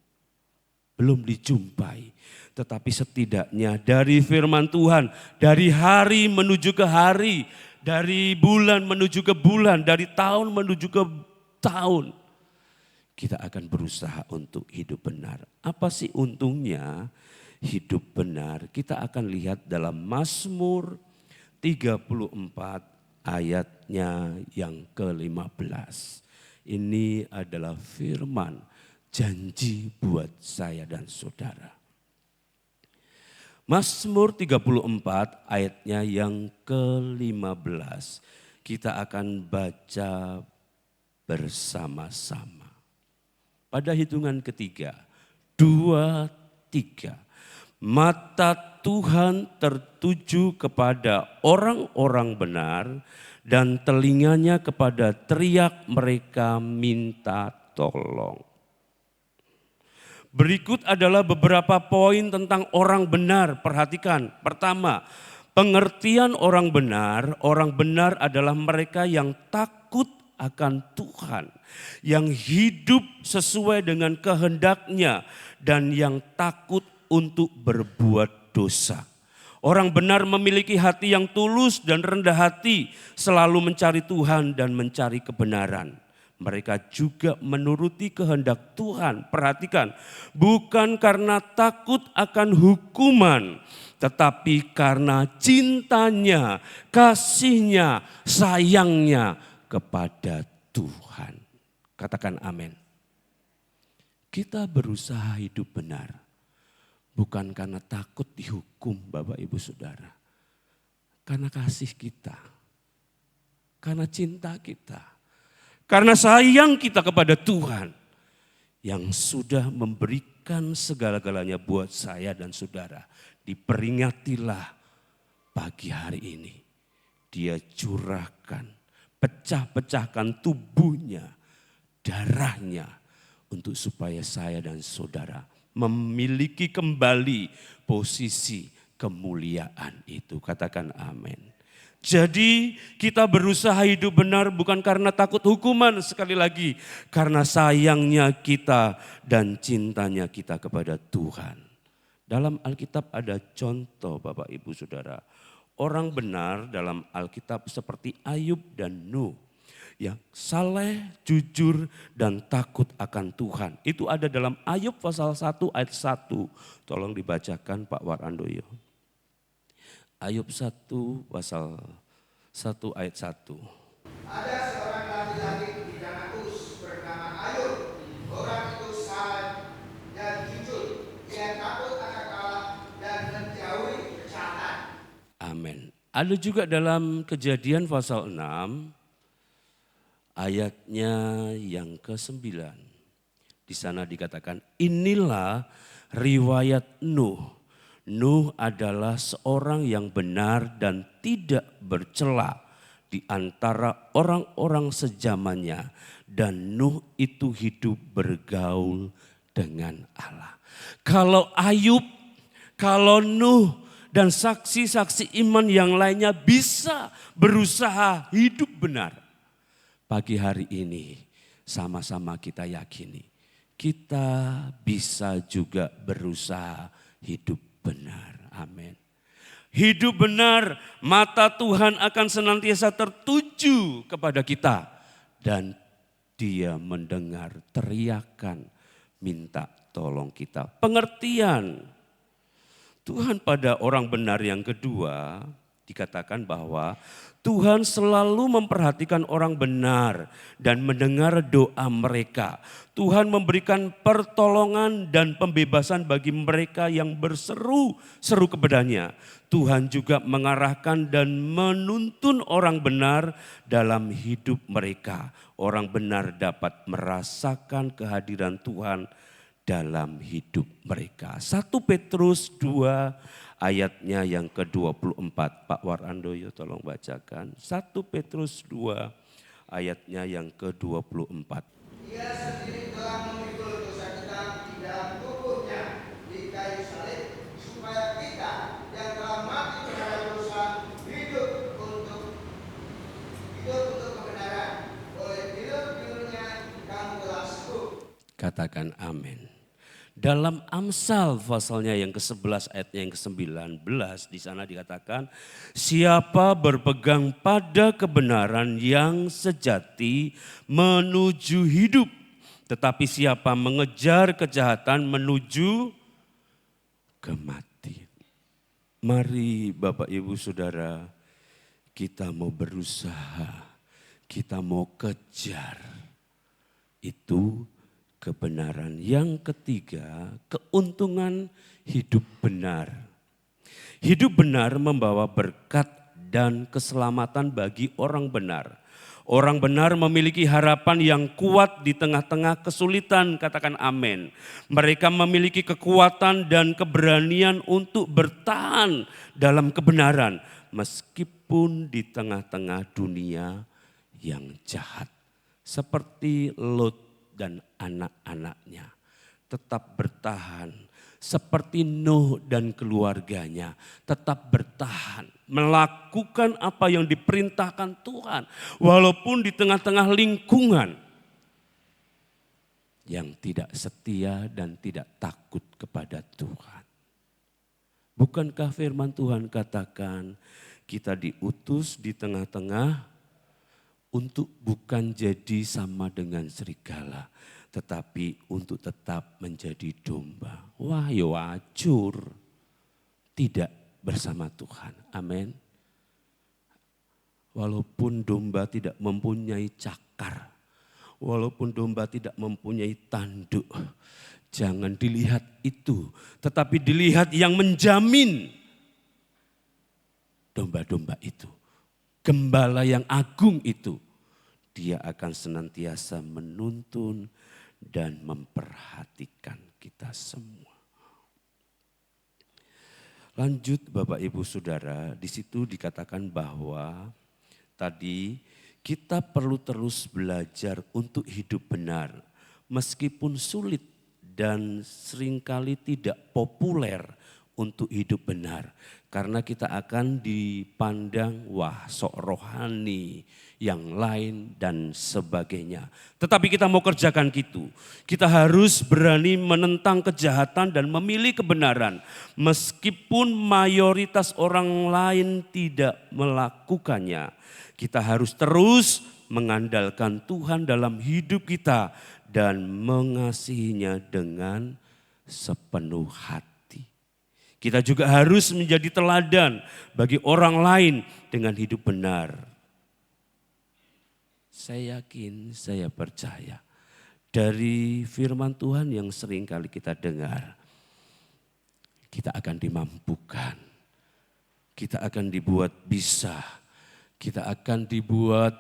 belum dijumpai. Tetapi setidaknya dari firman Tuhan, dari hari menuju ke hari, dari bulan menuju ke bulan, dari tahun menuju ke tahun, kita akan berusaha untuk hidup benar. Apa sih untungnya hidup benar? Kita akan lihat dalam Mazmur 34 ayatnya yang ke-15. Ini adalah firman janji buat saya dan saudara. Mazmur 34 ayatnya yang ke-15. Kita akan baca bersama-sama. Pada hitungan ketiga, 2, 3. Mata Tuhan tertuju kepada orang-orang benar dan telinganya kepada teriak mereka minta tolong. Berikut adalah beberapa poin tentang orang benar. Perhatikan, pertama, pengertian orang benar adalah mereka yang takut akan Tuhan, yang hidup sesuai dengan kehendaknya, dan yang takut untuk berbuat dosa. Orang benar memiliki hati yang tulus dan rendah hati, selalu mencari Tuhan dan mencari kebenaran. Mereka juga menuruti kehendak Tuhan. Perhatikan, bukan karena takut akan hukuman, tetapi karena cintanya, kasihnya, sayangnya kepada Tuhan. Katakan amin. Kita berusaha hidup benar, bukan karena takut dihukum Bapak Ibu Saudara. Karena kasih kita, karena cinta kita. Karena sayang kita kepada Tuhan yang sudah memberikan segala-galanya buat saya dan saudara. Diperingatilah pagi hari ini. Dia curahkan, pecah-pecahkan tubuhnya, darahnya untuk supaya saya dan saudara memiliki kembali posisi kemuliaan itu. Katakan amin. Jadi kita berusaha hidup benar bukan karena takut hukuman, sekali lagi karena sayangnya kita dan cintanya kita kepada Tuhan. Dalam Alkitab ada contoh Bapak Ibu Saudara. Orang benar dalam Alkitab seperti Ayub dan Nuh. Yang saleh, jujur dan takut akan Tuhan. Itu ada dalam Ayub pasal 1 ayat 1. Tolong dibacakan Pak Warandoyo. Ayub 1 pasal 1 ayat 1. Ada seorang laki-laki di Damaskus bernama Ayub. Orang itu saleh dan jujur. Dia takut akan Allah dan menjauhi kejahatan. Amin. Ada juga dalam Kejadian pasal 6 ayatnya yang ke-9. Di sana dikatakan, inilah riwayat Nuh. Nuh adalah seorang yang benar dan tidak bercela di antara orang-orang sezamannya. Dan Nuh itu hidup bergaul dengan Allah. Kalau Ayub, kalau Nuh dan saksi-saksi iman yang lainnya bisa berusaha hidup benar. Pagi hari ini sama-sama kita yakini kita bisa juga berusaha hidup benar. Amin. Hidup benar, mata Tuhan akan senantiasa tertuju kepada kita. Dan Dia mendengar teriakan minta tolong kita. Pengertian Tuhan pada orang benar yang kedua dikatakan bahwa Tuhan selalu memperhatikan orang benar dan mendengar doa mereka. Tuhan memberikan pertolongan dan pembebasan bagi mereka yang berseru-seru kepadanya. Tuhan juga mengarahkan dan menuntun orang benar dalam hidup mereka. Orang benar dapat merasakan kehadiran Tuhan dalam hidup mereka. 1 Petrus 2 ayatnya yang ke-24. Pak Warandoyo tolong bacakan. 1 Petrus 2 ayatnya yang ke-24. Dia sendiri telah memikul dosa kita di dalam tubuhnya di kayu salib, supaya kita yang telah mati terhadap dosa hidup untuk kebenaran. Oleh hidup-hidupnya kamu telah sembuh. Katakan amin. Dalam Amsal pasalnya yang ke-11 ayatnya yang ke-19 di sana dikatakan, siapa berpegang pada kebenaran yang sejati menuju hidup, tetapi siapa mengejar kejahatan menuju kematian. Mari Bapak Ibu Saudara, kita mau berusaha, kita mau kejar itu kebenaran. Yang ketiga, keuntungan hidup benar. Hidup benar membawa berkat dan keselamatan bagi orang benar. Orang benar memiliki harapan yang kuat di tengah-tengah kesulitan, katakan amin. Mereka memiliki kekuatan dan keberanian untuk bertahan dalam kebenaran meskipun di tengah-tengah dunia yang jahat. Seperti Lot dan anak-anaknya. tetap bertahan. Seperti Nuh dan keluarganya, tetap bertahan, melakukan apa yang diperintahkan Tuhan, walaupun di tengah-tengah lingkungan yang tidak setia dan tidak takut kepada Tuhan. Bukankah firman Tuhan katakan kita diutus di tengah-tengah untuk bukan jadi sama dengan serigala, tetapi untuk tetap menjadi domba. Wah, ya wajur. Tidak bersama Tuhan. Amin. Walaupun domba tidak mempunyai cakar, walaupun domba tidak mempunyai tanduk, jangan dilihat itu, tetapi dilihat yang menjamin domba-domba itu. Gembala yang agung itu, dia akan senantiasa menuntun dan memperhatikan kita semua. Lanjut Bapak Ibu Saudara, di situ dikatakan bahwa tadi kita perlu terus belajar untuk hidup benar. Meskipun sulit dan seringkali tidak populer untuk hidup benar. Karena kita akan dipandang, wah sok rohani, yang lain dan sebagainya. Tetapi kita mau kerjakan gitu. Kita harus berani menentang kejahatan dan memilih kebenaran. Meskipun mayoritas orang lain tidak melakukannya. Kita harus terus mengandalkan Tuhan dalam hidup kita dan mengasihinya dengan sepenuh hati. Kita juga harus menjadi teladan bagi orang lain dengan hidup benar. Saya yakin, saya percaya dari firman Tuhan yang sering kali kita dengar, kita akan dimampukan, kita akan dibuat bisa, kita akan dibuat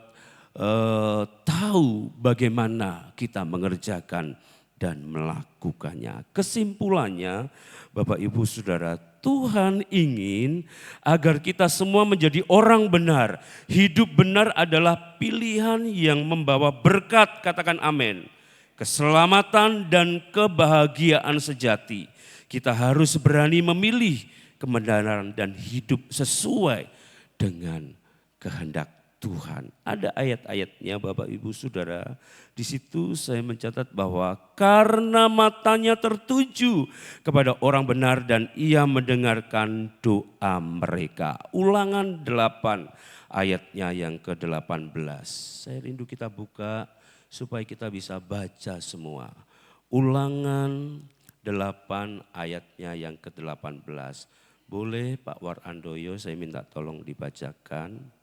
tahu bagaimana kita mengerjakan dan melakukannya. Kesimpulannya, Bapak Ibu Saudara, Tuhan ingin agar kita semua menjadi orang benar. Hidup benar adalah pilihan yang membawa berkat, katakan amin. Keselamatan dan kebahagiaan sejati. Kita harus berani memilih kebenaran dan hidup sesuai dengan kehendak Tuhan. Ada ayat-ayatnya Bapak Ibu Saudara. Di situ saya mencatat bahwa karena matanya tertuju kepada orang benar dan ia mendengarkan doa mereka. Ulangan 8 ayatnya yang ke-18. Saya rindu kita buka supaya kita bisa baca semua. Ulangan 8 ayatnya yang ke-18. Boleh Pak Warandoyo, saya minta tolong dibacakan.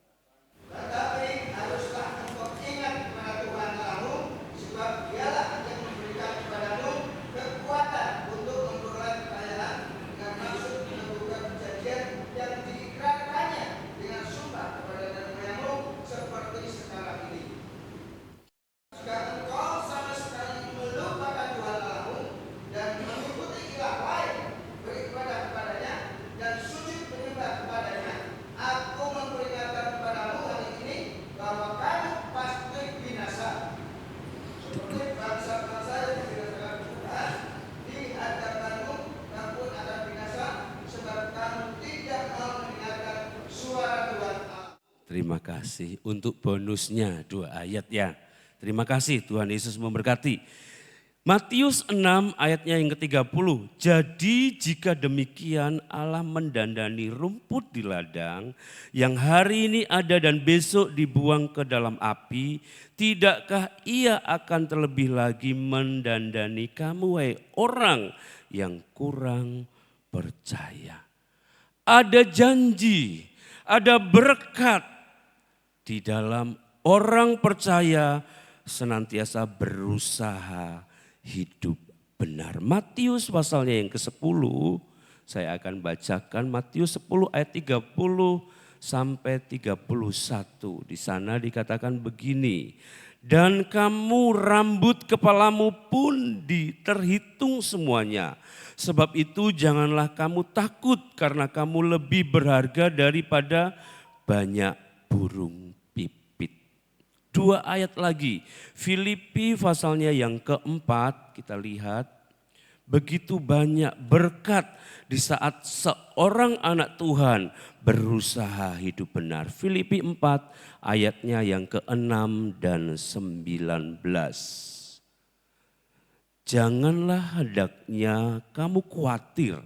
Tetapi haruslah engkau ingat kepada Tuhan Allahmu, sebab dialah yang memberikan kepadamu kekuatan untuk memperoleh kekayaan dengan maksud menentukan perjanjian yang diikrarkannya dengan sumpah kepada nenek moyangmu seperti sekarang ini. Jika engkau sama sekali melupakan Tuhan Allahmu dan mengikuti ilah lain, beribadah kepadanya dan sujud menyembah kepadanya, aku memperingatkan kepadamu hari ini bahwa kamu pasti binasa. Seperti bangsa-bangsa yang dibinasakan Tuhan di hadapanmu, kamu pun akan binasa sebab kamu tidak mau mendengarkan suara Tuhan Allah. Terima kasih untuk bonusnya 2 ayat ya. Terima kasih, Tuhan Yesus memberkati. Matius 6 ayatnya yang ke-30. Jadi jika demikian Allah mendandani rumput di ladang yang hari ini ada dan besok dibuang ke dalam api. Tidakkah ia akan terlebih lagi mendandani kamu wahai orang yang kurang percaya. Ada janji, ada berkat di dalam orang percaya senantiasa berusaha hidup benar. Matius pasalnya yang ke-10, saya akan bacakan Matius 10 ayat 30 sampai 31. Di sana dikatakan begini, dan kamu rambut kepalamu pun terhitung semuanya. Sebab itu janganlah kamu takut karena kamu lebih berharga daripada banyak burung pipit. 2 ayat lagi, Filipi pasalnya yang ke-4, kita lihat. Begitu banyak berkat di saat seorang anak Tuhan berusaha hidup benar. Filipi 4 ayatnya yang ke-6 dan 19. Janganlah hendaknya kamu khawatir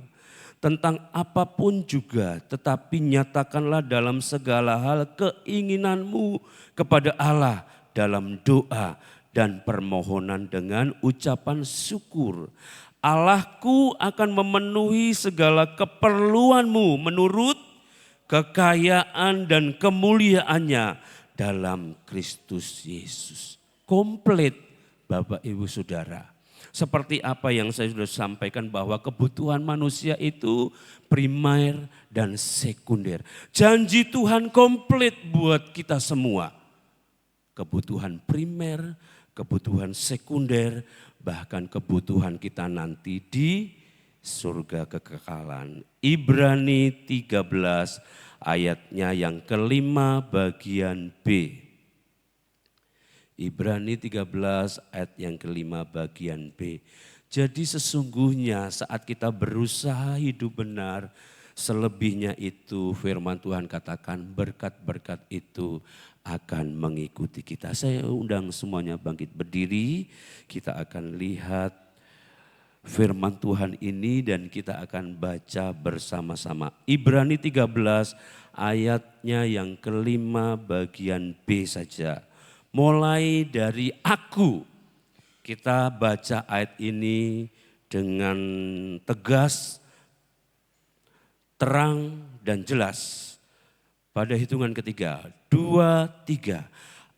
tentang apapun juga, tetapi nyatakanlah dalam segala hal keinginanmu kepada Allah dalam doa dan permohonan dengan ucapan syukur. Allahku akan memenuhi segala keperluanmu menurut kekayaan dan kemuliaannya dalam Kristus Yesus. Komplit Bapak Ibu Saudara. Seperti apa yang saya sudah sampaikan bahwa kebutuhan manusia itu primer dan sekunder. Janji Tuhan komplit buat kita semua. Kebutuhan primer, kebutuhan sekunder, bahkan kebutuhan kita nanti di surga kekekalan. Ibrani 13 ayatnya yang kelima bagian B. Ibrani 13 ayat yang kelima bagian B. Jadi sesungguhnya saat kita berusaha hidup benar, selebihnya itu firman Tuhan katakan berkat-berkat itu akan mengikuti kita. Saya undang semuanya bangkit berdiri, kita akan lihat firman Tuhan ini dan kita akan baca bersama-sama. Ibrani 13 ayatnya yang kelima bagian B saja. Mulai dari aku, kita baca ayat ini dengan tegas, terang dan jelas. Pada hitungan ketiga, 2, 3.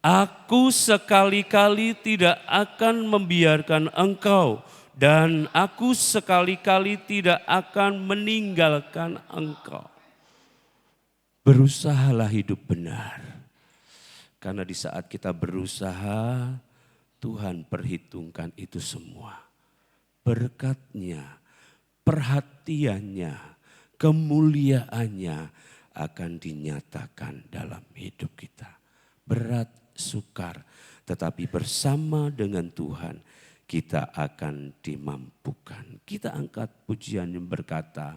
Aku sekali-kali tidak akan membiarkan engkau dan aku sekali-kali tidak akan meninggalkan engkau. Berusahalah hidup benar. Karena di saat kita berusaha, Tuhan perhitungkan itu semua. Berkatnya, perhatiannya, kemuliaannya akan dinyatakan dalam hidup kita. Berat, sukar, tetapi bersama dengan Tuhan kita akan dimampukan. Kita angkat pujian yang berkata,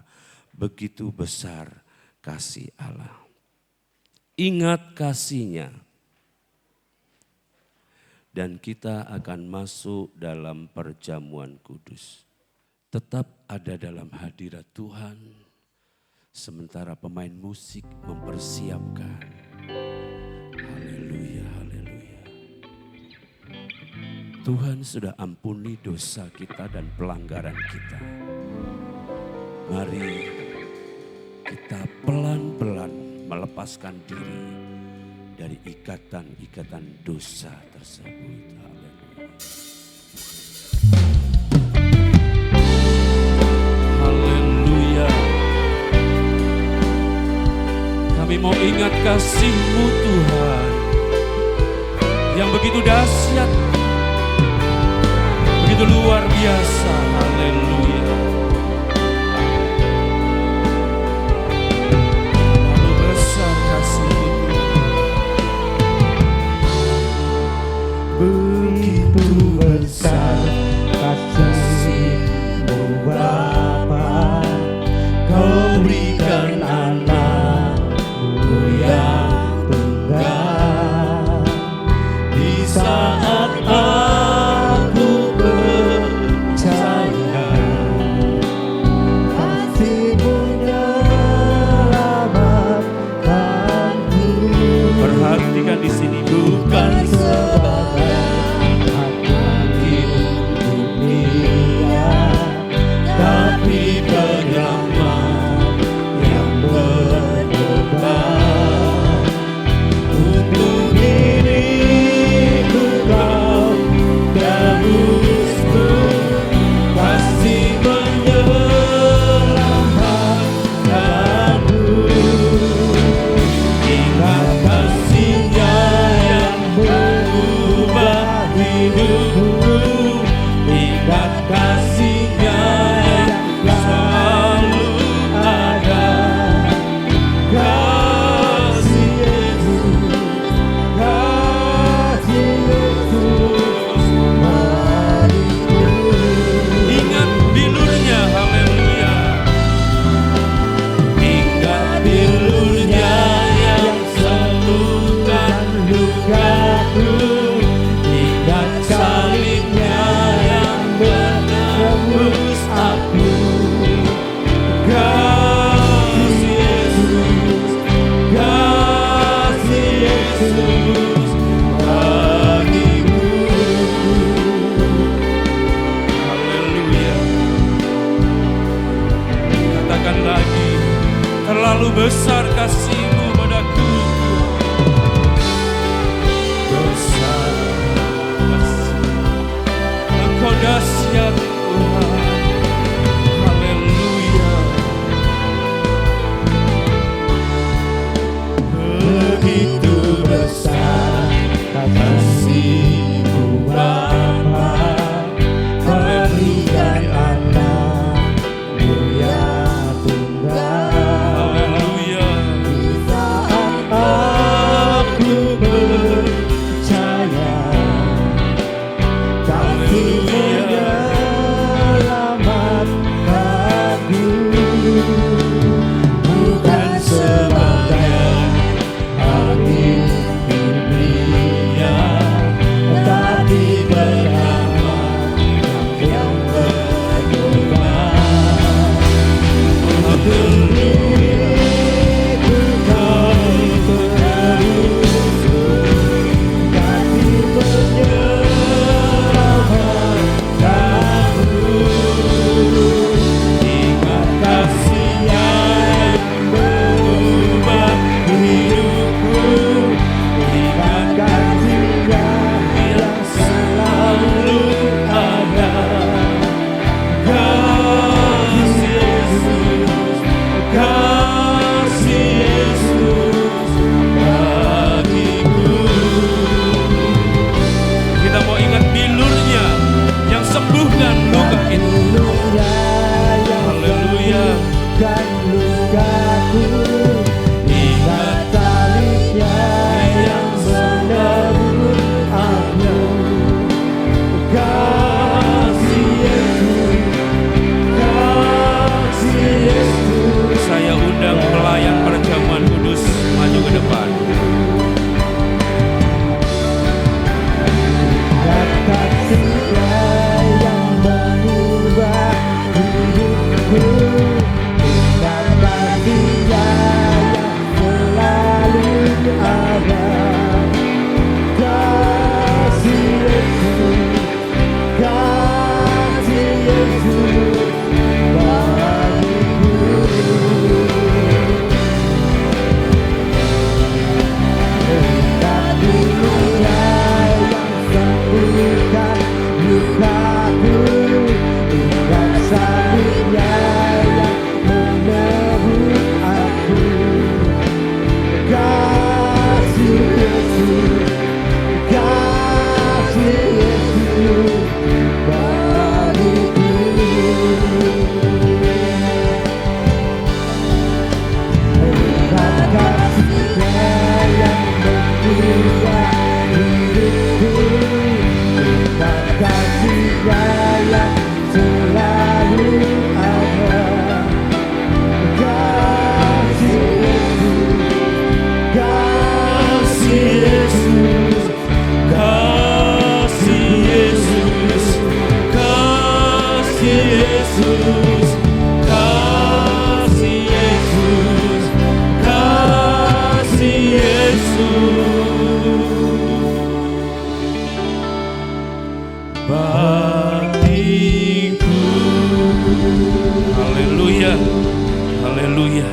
begitu besar kasih Allah. Ingat kasih-Nya. Dan kita akan masuk dalam perjamuan kudus. Tetap ada dalam hadirat Tuhan. Sementara pemain musik mempersiapkan. Haleluya, haleluya. Tuhan sudah ampuni dosa kita dan pelanggaran kita. Mari kita pelan-pelan melepaskan diri dari ikatan-ikatan dosa tersebut. Haleluya. Kami mau ingat kasih-Mu Tuhan yang begitu dahsyat, begitu luar biasa. Haleluya. Lalu besar kasih-Mu Begitu besar kasih-Mu Bapa, Kau berikan anak-Mu yang tunggal. Di saat aku percaya, kasih-Mu menyelamatkanku. Perhatikan di sini, bukan sebagai hakim dunia, tapi penyelamat yang berkorban. Untuk diriku Kau tebusku, kasih menyelamatkanku. Ingat kasih-Nya yang mengubah hidupku, ingat kasih-Nya yang selalu ada. Kasih Yesus, kasih Yesus, mari ingat bila Besar kasih-Mu padaku, besar kasih. Engkau dahsyat Tuhan. Haleluya. Begitu besar kasih-Mu Bapa, memberikan anak-Mu yang tunggal. Haleluya. Di saat aku percaya, kasih-Mu menyelamatkanku, bukan sebagai angin dunia, tapi bernama yang berubah. Untuk diriku kau terus, kasih menyelamatkanku. Ingat kasih yang mengubah hidupku, ingat kasih-Nya yang selalu ada. Kasih Yesus, kasih Yesus bagiku. Kita mau ingat bilurnya yang sembuhkan luka itu. Haleluya. Kan lukaku, ingat salibnya yang menebus aku. Kasih Yesus, kasih Yesus. Saya undang pelayan perjamuan kudus maju ke depan. Ingat kasih-Nya yang mengubah hidupku. Ingat kasih-Nya yang selalu ada. Kasih Yesus, kasih Yesus bagiku. Ingat dunia yang sembuhkan lukaku, ingat salibnya yang menebus aku. Kasih Yesus, kasih Yesus bagiku. Ingat kasih-Nya yang mengubah hidupku, ingat kasih-Nya yang selalu ada. Kasih Yesus, kasih Yesus, Kasih Yesus, kasih Yesus, kasih Yesus, kasih Yesus bagiku. Haleluya, haleluya.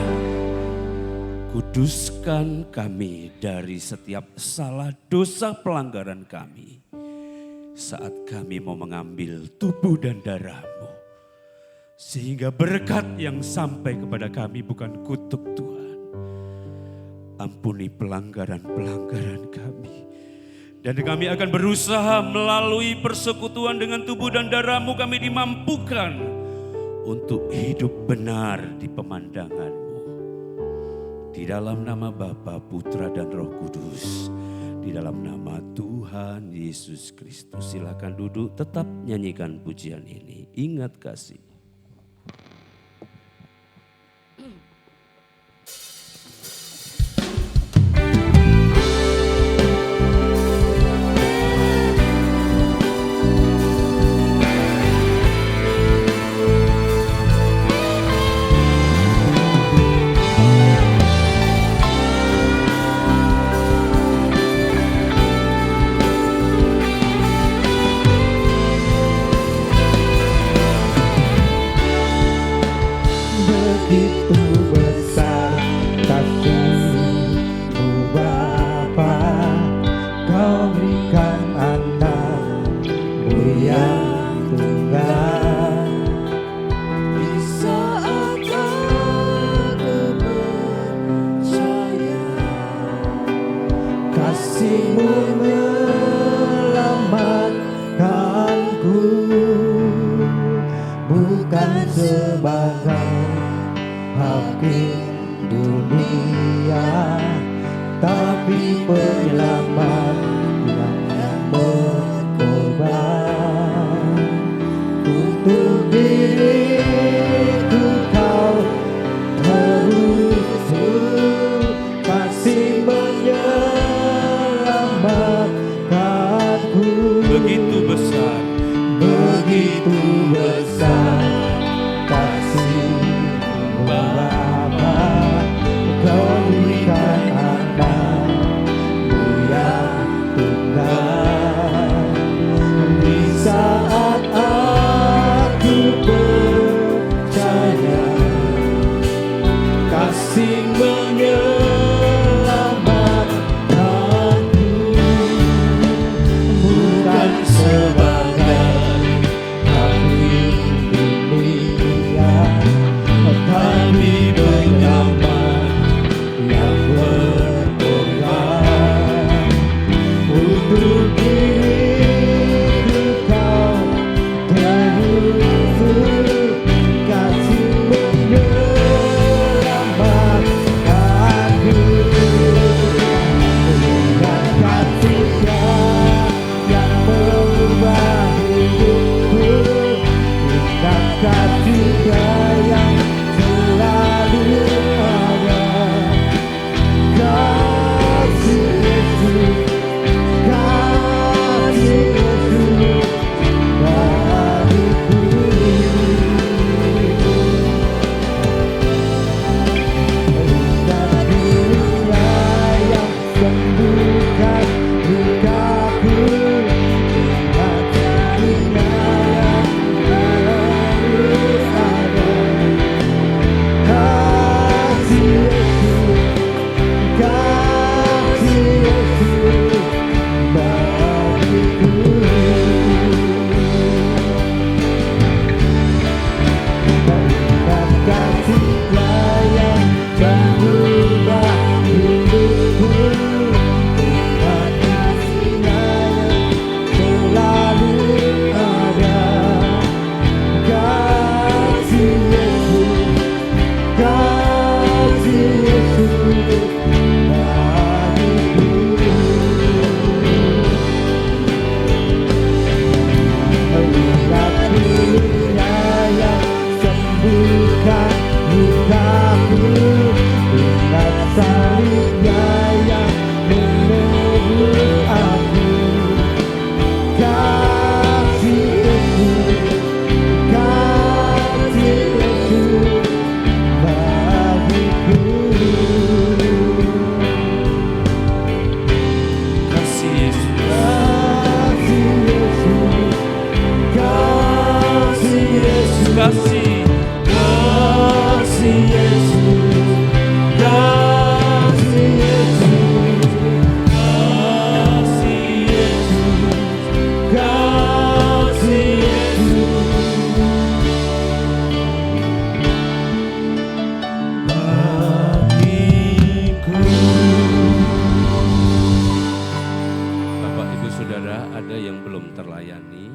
Kuduskan kami dari setiap salah dosa pelanggaran kami saat kami mau mengambil tubuh dan darah-Mu. Sehingga berkat yang sampai kepada kami bukan kutuk Tuhan. Ampuni pelanggaran-pelanggaran kami. Dan kami akan berusaha melalui persekutuan dengan tubuh dan darah-Mu, kami dimampukan untuk hidup benar di pemandangan-Mu. Di dalam nama Bapa, Putra dan Roh Kudus. Di dalam nama Tuhan Yesus Kristus. Silakan duduk, tetap nyanyikan pujian ini. Ingat kasih. yang tunggal. Di saat aku percaya kasih-Mu menyelamatkanku, bukan sebagai hakim dunia, tapi penyelamat yang berkorban. Untuk diriku Kau terus kasih menyelamatkanku. Begitu besar, Begitu besar kasih-Mu Bapa, Kau berikan anak-Mu yang tunggal. Di saat aku percaya kasih menyelamatkanku, bukan sebagai hakim dunia, tapi penyelamat yang berkorban. Untuk diriku Kau terus kasih menyelamatkanku, dengan kasih-Nya yang mengubah hidupku, dengan kasih-Nya yang selalu ada. Kasih Yesus, kasih Yesus bagiku. Dengan Dia yang sembuhkan lukaku, dengan Dia yang terus ada. Kasih Yesus, kasih Yesus bagiku. Dengan kasih-Nya yang mengubah hidupku, dengan kasih-Nya yang selalu ada. Kasih Yesus, kasih Yesus bagiku. Dengan Dia yang sembuhkan lukaku, dengan salib-Nya yang menebus aku. Kasih Yesus, kasih Yesus bagiku. kasih Yesus, Kasih Yesus, kasih Yesus, kasih, kasih Yesus, kasih Yesus, kasih Yesus, kasih Yesus bagiku. Bapak Ibu Saudara, ada yang belum terlayani?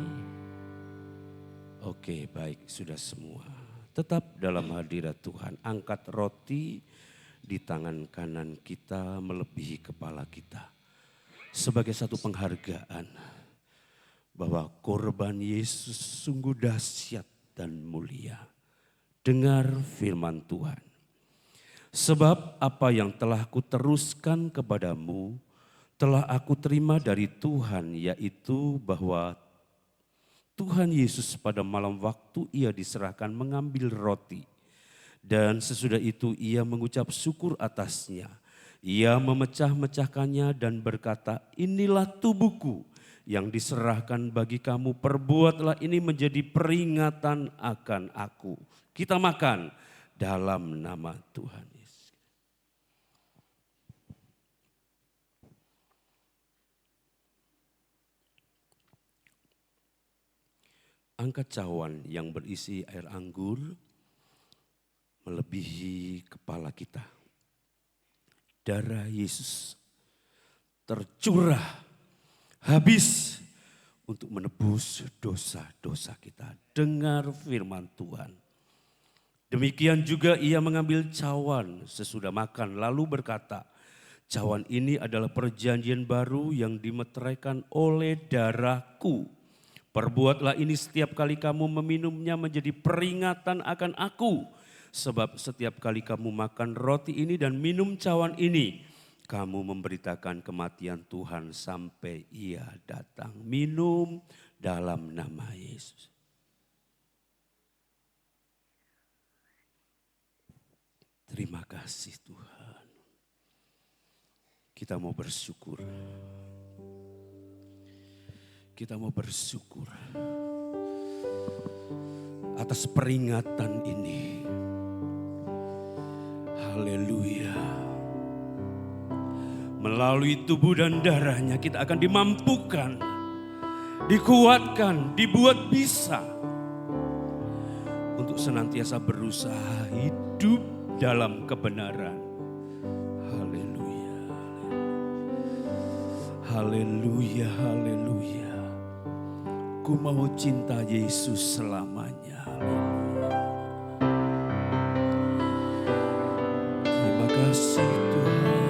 Oke, baik, sudah semua. Tetap dalam hadirat Tuhan, angkat roti di tangan kanan kita melebihi kepala kita. Sebagai satu penghargaan bahwa korban Yesus sungguh dahsyat dan mulia. Dengar firman Tuhan. Sebab apa yang telah kuteruskan kepadamu telah aku terima dari Tuhan, yaitu bahwa Tuhan Yesus pada malam waktu ia diserahkan mengambil roti. Dan sesudah itu ia mengucap syukur atasnya. Ia memecah-mecahkannya dan berkata, inilah tubuhku yang diserahkan bagi kamu. Perbuatlah ini menjadi peringatan akan aku. Kita makan dalam nama Tuhan Yesus. angkat cawan yang berisi air anggur melebihi kepala kita. Darah Yesus tercurah habis untuk menebus dosa-dosa kita. Dengar firman Tuhan. Demikian juga ia mengambil cawan sesudah makan lalu berkata, cawan ini adalah perjanjian baru yang dimeteraikan oleh darahku. Perbuatlah ini setiap kali kamu meminumnya menjadi peringatan akan aku. Sebab setiap kali kamu makan roti ini dan minum cawan ini, kamu memberitakan kematian Tuhan sampai ia datang. Minum dalam nama Yesus. Terima kasih Tuhan. Kita mau bersyukur. Kita mau bersyukur atas peringatan ini. Haleluya. Melalui tubuh dan darahnya kita akan dimampukan, dikuatkan, dibuat bisa untuk senantiasa berusaha hidup dalam kebenaran. Haleluya. Haleluya, haleluya. Ku mau cinta Yesus selamanya. Terima kasih Tuhan.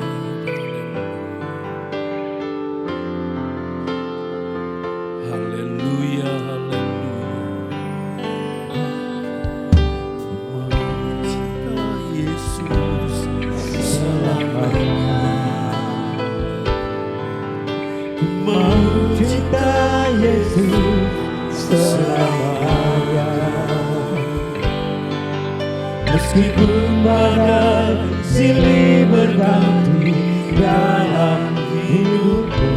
Haleluya, haleluya. Ku mau cinta Yesus selamanya. Ku mau Cinta Yesus selamanya. Meskipun badai silih berganti dalam hidupku,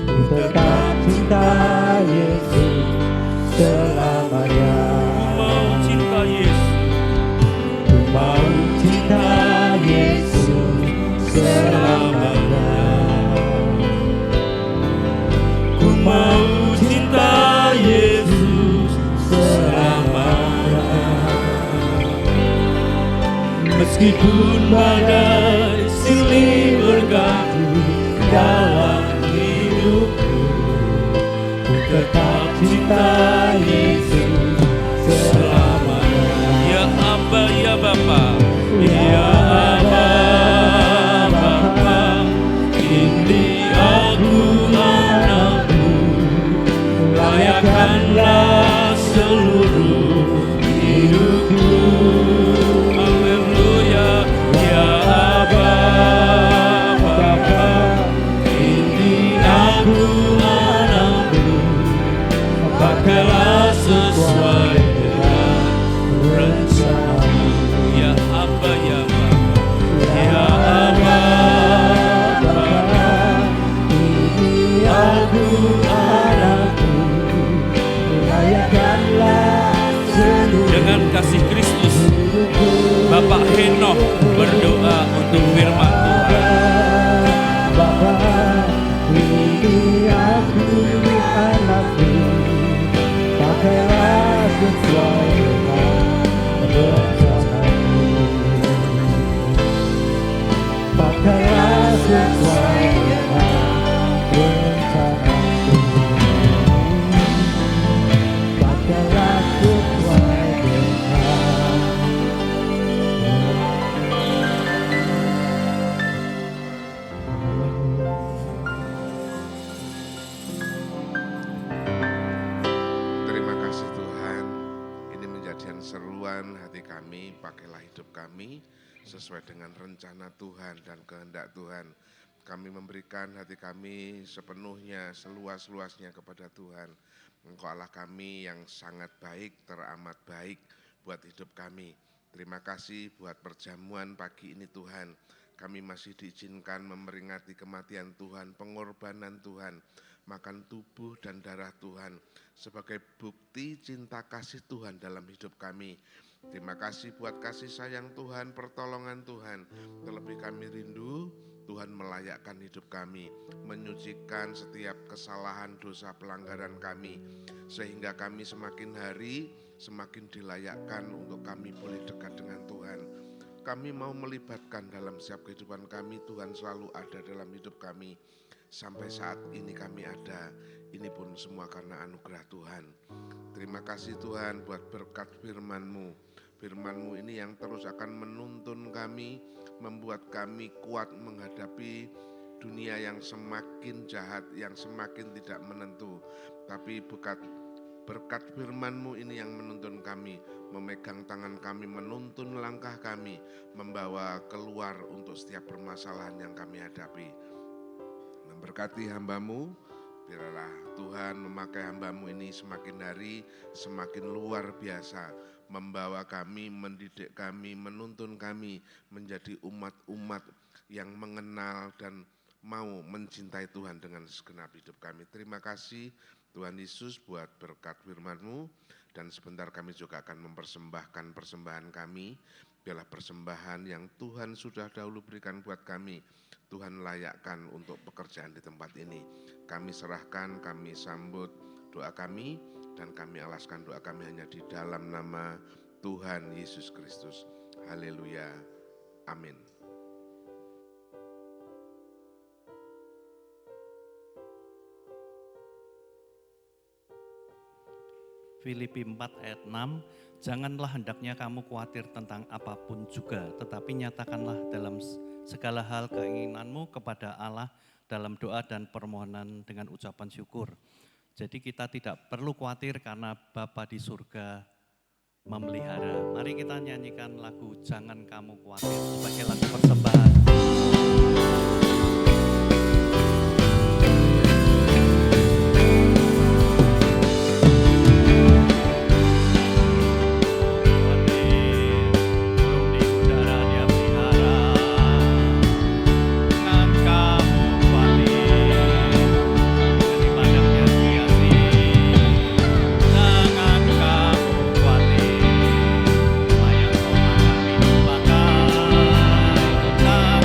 ku tetap cinta Yesus selamanya. mau cinta Yesus. Ku mau cinta Yesus selamanya. Ku mau cinta Yesus selamanya. Meskipun badai silih berganti dalam hidupku, ku tetap cinta Yesus selamanya. Ya Aba, ya Bapa, ya Aba, Bapa, ini aku anakmu, layakkanlah seluruh hidupku. Haleluya, ya Aba, Bapa, ini aku anakmu, pakailah sesuai dengan rencanamu. Ya Aba, ya Bapa, ya Aba, Bapa, Ini aku anakku, layakkanlah seluruh dengan kasih Kristus, Bapak Henokh berdoa untuk firman Tuhan. Bapa, ini aku anakku, pakailah sesuai dengan rencanamu. Pakailah sesuai dengan rencanamu. Pakailah sesuai dengan Terima kasih Tuhan, ini menjadikan seruan hati kami, pakailah hidup kami sesuai dengan rencana Tuhan dan kehendak Tuhan. Kami memberikan hati kami sepenuhnya, seluas-luasnya kepada Tuhan. Engkau Allah kami yang sangat baik, teramat baik buat hidup kami. Terima kasih buat perjamuan pagi ini Tuhan. Kami masih diizinkan memperingati kematian Tuhan, pengorbanan Tuhan, makan tubuh dan darah Tuhan sebagai bukti cinta kasih Tuhan dalam hidup kami. Terima kasih buat kasih sayang Tuhan, pertolongan Tuhan. Terlebih kami rindu Tuhan melayakkan hidup kami, menyucikan setiap kesalahan, dosa, pelanggaran kami, sehingga kami semakin hari semakin dilayakkan untuk kami boleh dekat dengan Tuhan. Kami mau melibatkan dalam setiap kehidupan kami, Tuhan selalu ada dalam hidup kami. Sampai saat ini kami ada, ini pun semua karena anugerah Tuhan. Terima kasih Tuhan buat berkat firman-Mu. Firman-Mu ini yang terus akan menuntun kami, membuat kami kuat menghadapi dunia yang semakin jahat, yang semakin tidak menentu. Tapi berkat firman-Mu ini yang menuntun kami, memegang tangan kami, menuntun langkah kami, membawa keluar untuk setiap permasalahan yang kami hadapi. Memberkati hamba-Mu, biarlah Tuhan memakai hamba-Mu ini semakin hari semakin luar biasa, membawa kami, mendidik kami, menuntun kami menjadi umat-umat yang mengenal dan mau mencintai Tuhan dengan segenap hidup kami. Terima kasih Tuhan Yesus buat berkat firman-Mu, dan sebentar kami juga akan mempersembahkan persembahan kami. Biarlah persembahan yang Tuhan sudah dahulu berikan buat kami, Tuhan layakkan untuk pekerjaan di tempat ini. Kami serahkan, kami sambut doa kami, dan kami alaskan doa kami hanya di dalam nama Tuhan Yesus Kristus. Haleluya. Amin. Filipi 4 ayat 6, janganlah hendaknya kamu khawatir tentang apapun juga, tetapi nyatakanlah dalam segala hal keinginanmu kepada Allah dalam doa dan permohonan dengan ucapan syukur. Jadi kita tidak perlu khawatir karena Bapa di surga memelihara. Mari kita nyanyikan lagu Jangan Kamu Khawatir sebagai lagu persembahan. Jangan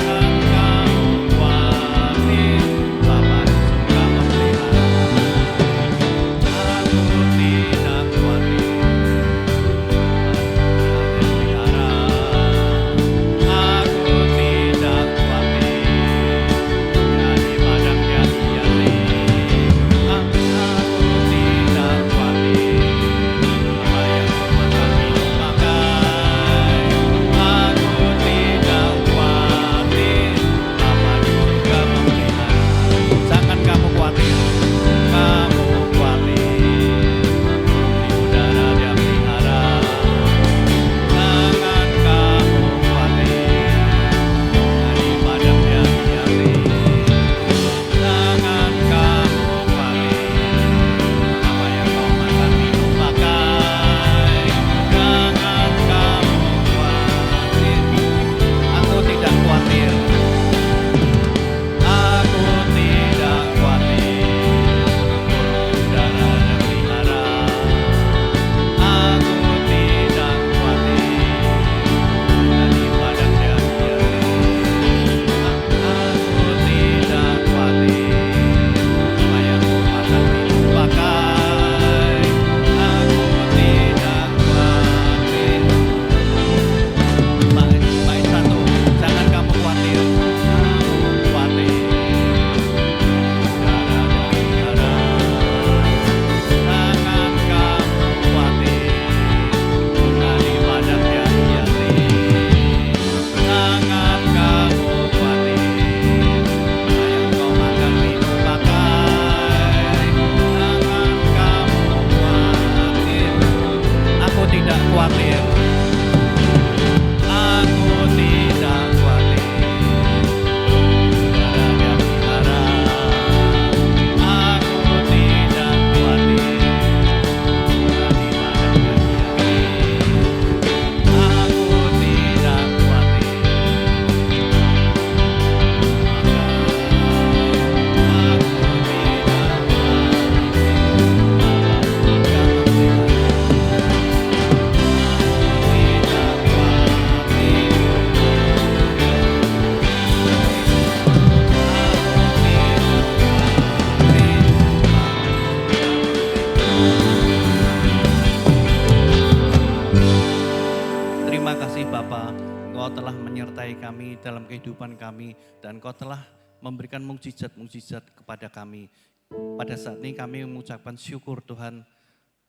Engkau telah menyertai kami dalam kehidupan kami, dan Engkau telah memberikan mukjizat-mukjizat kepada kami. Pada saat ini kami mengucapkan syukur Tuhan,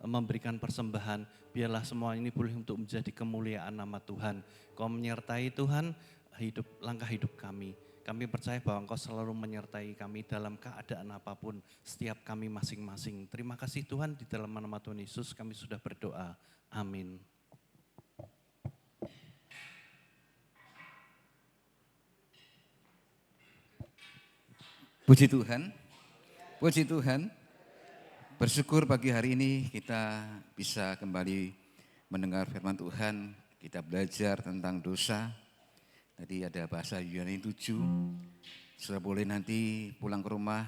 memberikan persembahan. Biarlah semua ini boleh untuk menjadi kemuliaan nama Tuhan. Kau menyertai Tuhan langkah hidup kami. Kami percaya bahwa Engkau selalu menyertai kami dalam keadaan apapun, setiap kami masing-masing. Terima kasih Tuhan, di dalam nama Tuhan Yesus kami sudah berdoa. Amin. Puji Tuhan, puji Tuhan. Bersyukur pagi hari ini kita bisa kembali mendengar firman Tuhan. Kita belajar tentang dosa. Tadi ada bahasa Yunani 7. Sudah boleh nanti pulang ke rumah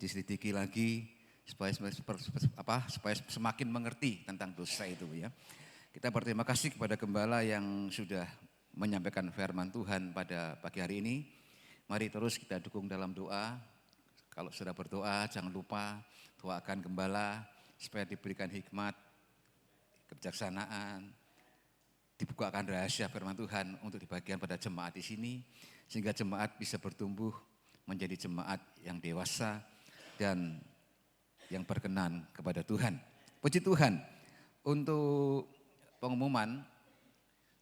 diselidiki lagi supaya semakin mengerti tentang dosa itu ya. Kita berterima kasih kepada gembala yang sudah menyampaikan firman Tuhan pada pagi hari ini. Mari terus kita dukung dalam doa. Kalau sudah berdoa jangan lupa doakan gembala supaya diberikan hikmat, kebijaksanaan, dibukakan rahasia firman Tuhan untuk dibagikan pada jemaat di sini. Sehingga jemaat bisa bertumbuh menjadi jemaat yang dewasa dan yang berkenan kepada Tuhan. Puji Tuhan, untuk pengumuman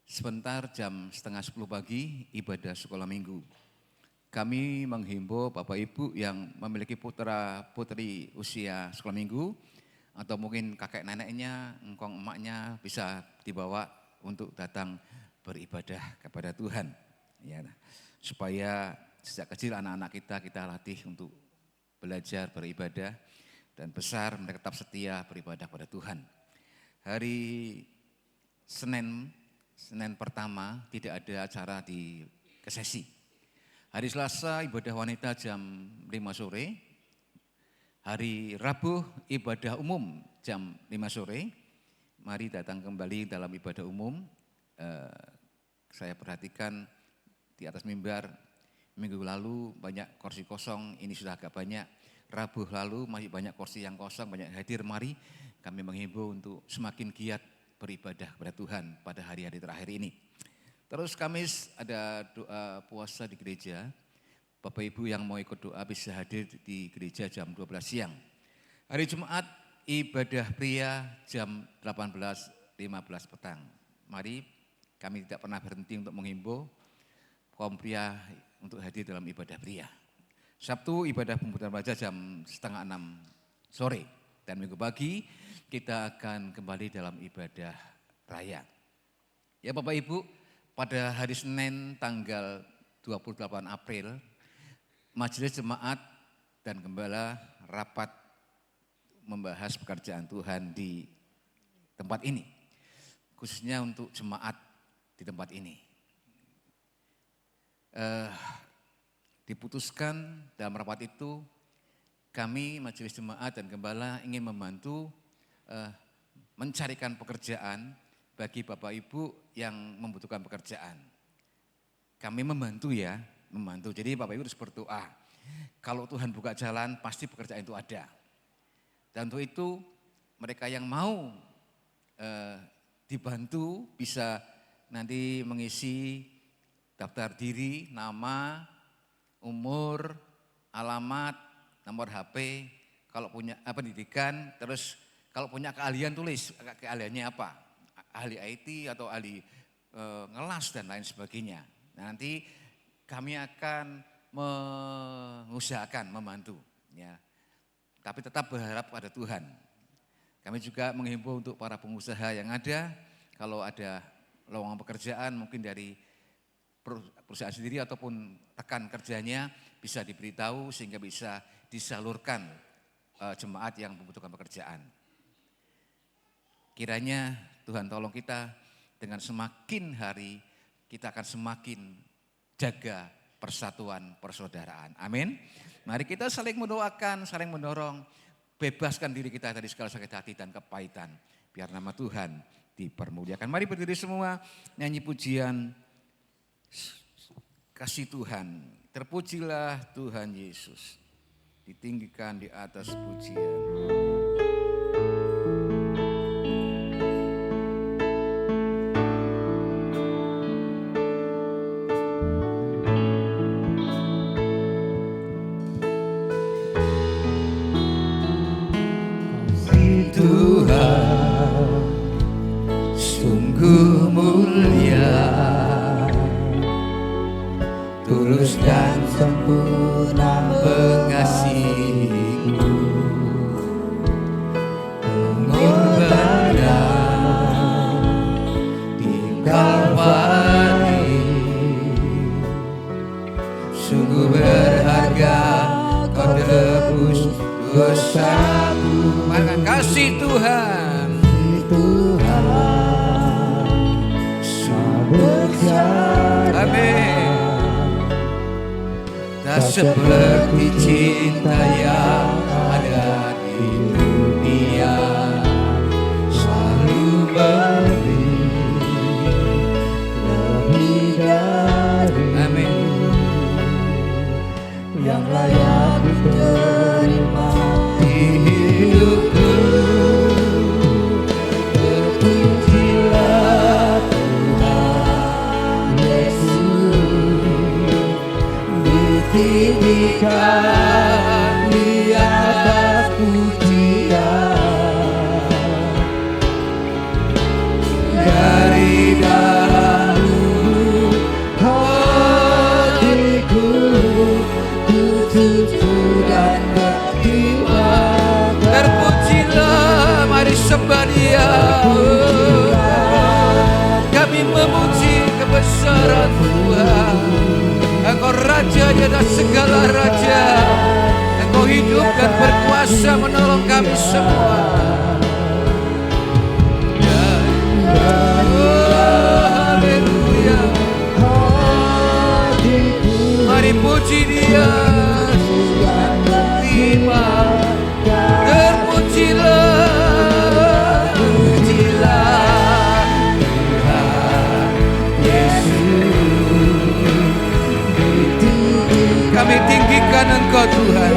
sebentar jam 9:30 pagi ibadah sekolah minggu. Kami menghimbau Bapak Ibu yang memiliki putra putri usia sekolah minggu atau mungkin kakek neneknya, engkong emaknya bisa dibawa untuk datang beribadah kepada Tuhan. Ya, supaya sejak kecil anak-anak kita latih untuk belajar beribadah dan besar mereka tetap setia beribadah pada Tuhan. Hari Senin pertama tidak ada acara di Kesesi. Hari Selasa ibadah wanita jam 5 sore. Hari Rabu ibadah umum jam 5 sore. Mari datang kembali dalam ibadah umum. Saya perhatikan di atas mimbar minggu lalu banyak kursi kosong, ini sudah agak banyak. Rabu lalu masih banyak kursi yang kosong, banyak hadir. Mari kami menghimbau untuk semakin giat beribadah kepada Tuhan pada hari-hari terakhir ini. Terus Kamis ada doa puasa di gereja. Bapak Ibu yang mau ikut doa bisa hadir di gereja jam 12 siang. Hari Jumat ibadah pria jam 18.15 petang. Mari, kami tidak pernah berhenti untuk menghimbau kaum pria untuk hadir dalam ibadah pria. Sabtu ibadah pembukaan baca jam 5:30 sore. Dan minggu pagi kita akan kembali dalam ibadah raya. Ya Bapak Ibu, pada hari Senin tanggal 28 April, Majelis Jemaat dan Gembala rapat membahas pekerjaan Tuhan di tempat ini. Khususnya untuk jemaat di tempat ini. Diputuskan dalam rapat itu, kami Majelis Jemaat dan Gembala ingin membantu mencarikan pekerjaan bagi Bapak Ibu yang membutuhkan pekerjaan. Kami membantu ya, membantu. Jadi Bapak Ibu harus berdoa. Kalau Tuhan buka jalan, pasti pekerjaan itu ada. Dan untuk itu mereka yang mau dibantu bisa nanti mengisi daftar diri, nama, umur, alamat, nomor HP, kalau punya pendidikan, terus kalau punya keahlian tulis keahliannya apa. Ahli IT atau ahli ngelas dan lain sebagainya. Nah, nanti kami akan mengusahakan membantu ya. Tapi tetap berharap pada Tuhan. Kami juga menghimbau untuk para pengusaha yang ada, kalau ada lowongan pekerjaan mungkin dari perusahaan sendiri ataupun rekan kerjanya bisa diberitahu sehingga bisa disalurkan jemaat yang membutuhkan pekerjaan. Kiranya Tuhan tolong kita dengan semakin hari kita akan semakin jaga persatuan persaudaraan. Amin. Mari kita saling mendoakan, saling mendorong, bebaskan diri kita dari segala sakit hati dan kepahitan. Biar nama Tuhan dipermuliakan. Mari berdiri semua nyanyi pujian kasih Tuhan. Terpujilah Tuhan Yesus. Ditinggikan di atas pujian. Tuhan sungguh mulia, tulus dan sempurna pengasihi-Mu, pengorbanan di Kalvari sungguh berharga, Kau tebus dosaku. Maka kasih Tuhan, Tuhan berjalan. amin. Tak seperti cinta yang ada di dunia, selalu beri lebih dari amin yang layak diterima di hidupku. Terpujilah Tuhan Yesus, ditinggikan di atas pujian, dari dalam lubuk hatiku tujuh dan berjiwa. Terpujilah, mari sembah Dia. Kami memuji kebesaran Tuhan. Engkau Raja di atas segala raja. Engkau hidup dan berkuasa menolong kami semua. Haleluya. Mari puji Dia. Terima. Terpujilah, pujilah Tuhan Yesus. Kami tinggikan Engkau Tuhan,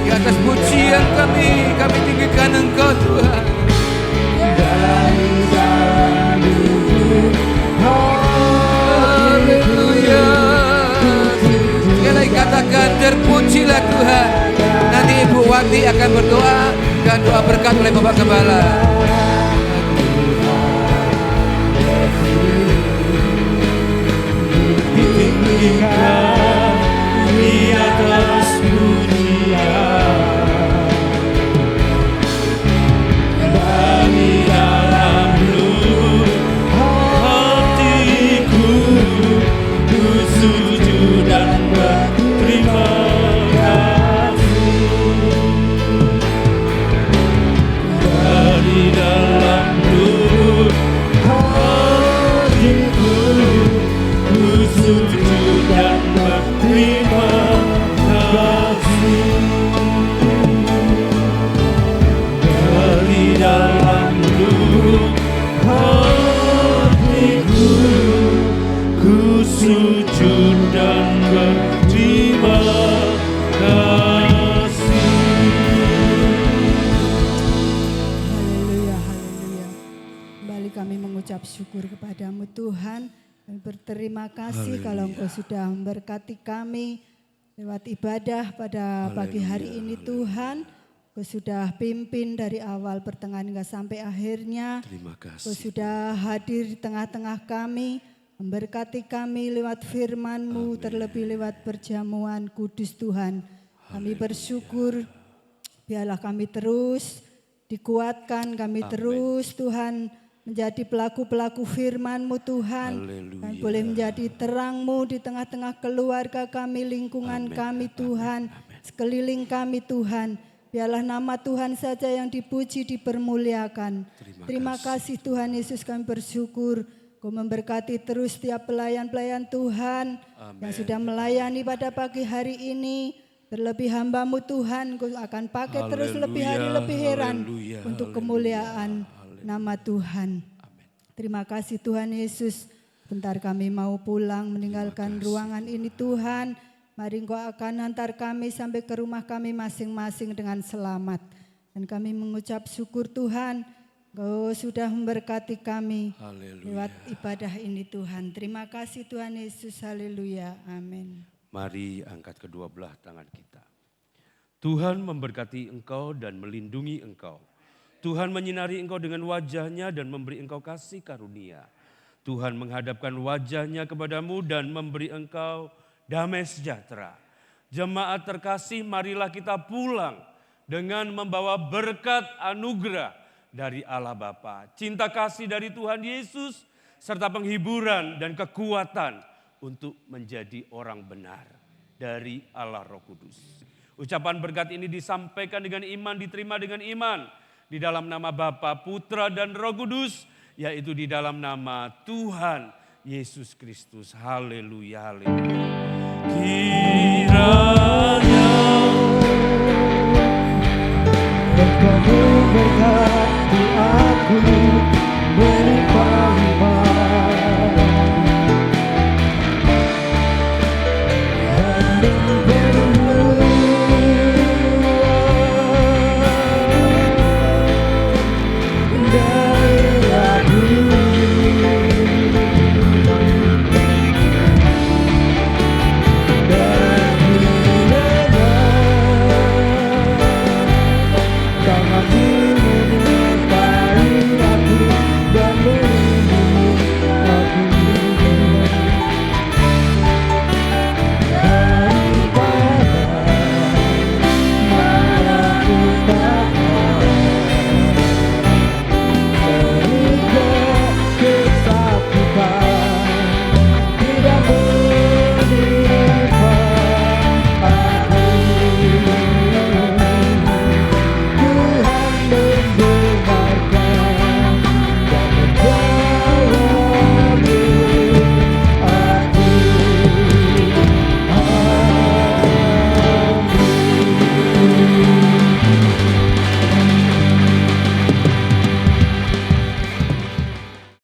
di atas pujian kami tinggikan Engkau Tuhan. Haleluya. Sekali lagi katakan terpujilah Tuhan. Nanti Ibu Wati akan berdoa dan doa berkat oleh Bapak Gembala. Ditinggikan di atas pujian, dari dalam lubuk hatiku ku sujud dan berterima kasih. Dari dalam lubuk hatiku ku sujud dan berterima kasih. Dari dalam lubuk hatiku ku sujud dan berterima kasih. Haleluya, haleluya. Kembali kami mengucap syukur kepadamu Tuhan. Kami berterima kasih kalau Engkau sudah memberkati kami lewat ibadah pada pagi hari ini Tuhan. Engkau sudah pimpin dari awal pertengahan hingga sampai akhirnya. Terima Engkau kasih. sudah hadir di tengah-tengah kami. Memberkati kami lewat firman-Mu, terlebih lewat perjamuan kudus Tuhan. Kami bersyukur, biarlah kami terus dikuatkan, kami terus Tuhan menjadi pelaku-pelaku firman-Mu Tuhan. Kami boleh menjadi terang-Mu di tengah-tengah keluarga kami, lingkungan kami Tuhan, sekeliling kami Tuhan. Biarlah nama Tuhan saja yang dipuji, dipermuliakan. Terima kasih Tuhan Yesus, kami bersyukur. Kau memberkati terus setiap pelayan-pelayan Tuhan yang sudah melayani pada pagi hari ini. Terlebih hamba-Mu Tuhan, Kau akan pakai terus lebih hari lebih heran untuk kemuliaan nama Tuhan. Terima kasih Tuhan Yesus. Bentar kami mau pulang meninggalkan ruangan ini Tuhan. Mari Engkau akan hantar kami sampai ke rumah kami masing-masing dengan selamat. Dan kami mengucap syukur Tuhan, Engkau sudah memberkati kami lewat ibadah ini Tuhan. Terima kasih Tuhan Yesus, haleluya, amin. Mari angkat kedua belah tangan kita. Tuhan memberkati engkau dan melindungi engkau. Tuhan menyinari engkau dengan wajahnya dan memberi engkau kasih karunia. Tuhan menghadapkan wajahnya kepadamu dan memberi engkau damai sejahtera. Jemaat terkasih, marilah kita pulang dengan membawa berkat anugerah dari Allah Bapa, cinta kasih dari Tuhan Yesus, serta penghiburan dan kekuatan untuk menjadi orang benar dari Allah Roh Kudus. Ucapan berkat ini disampaikan dengan iman, diterima dengan iman di dalam nama Bapa, Putra dan Roh Kudus, yaitu di dalam nama Tuhan Yesus Kristus. Haleluya, haleluya. Kiranya Engkau memberkati aku berlimpah-limpah dan berbuah dari aku. Amin.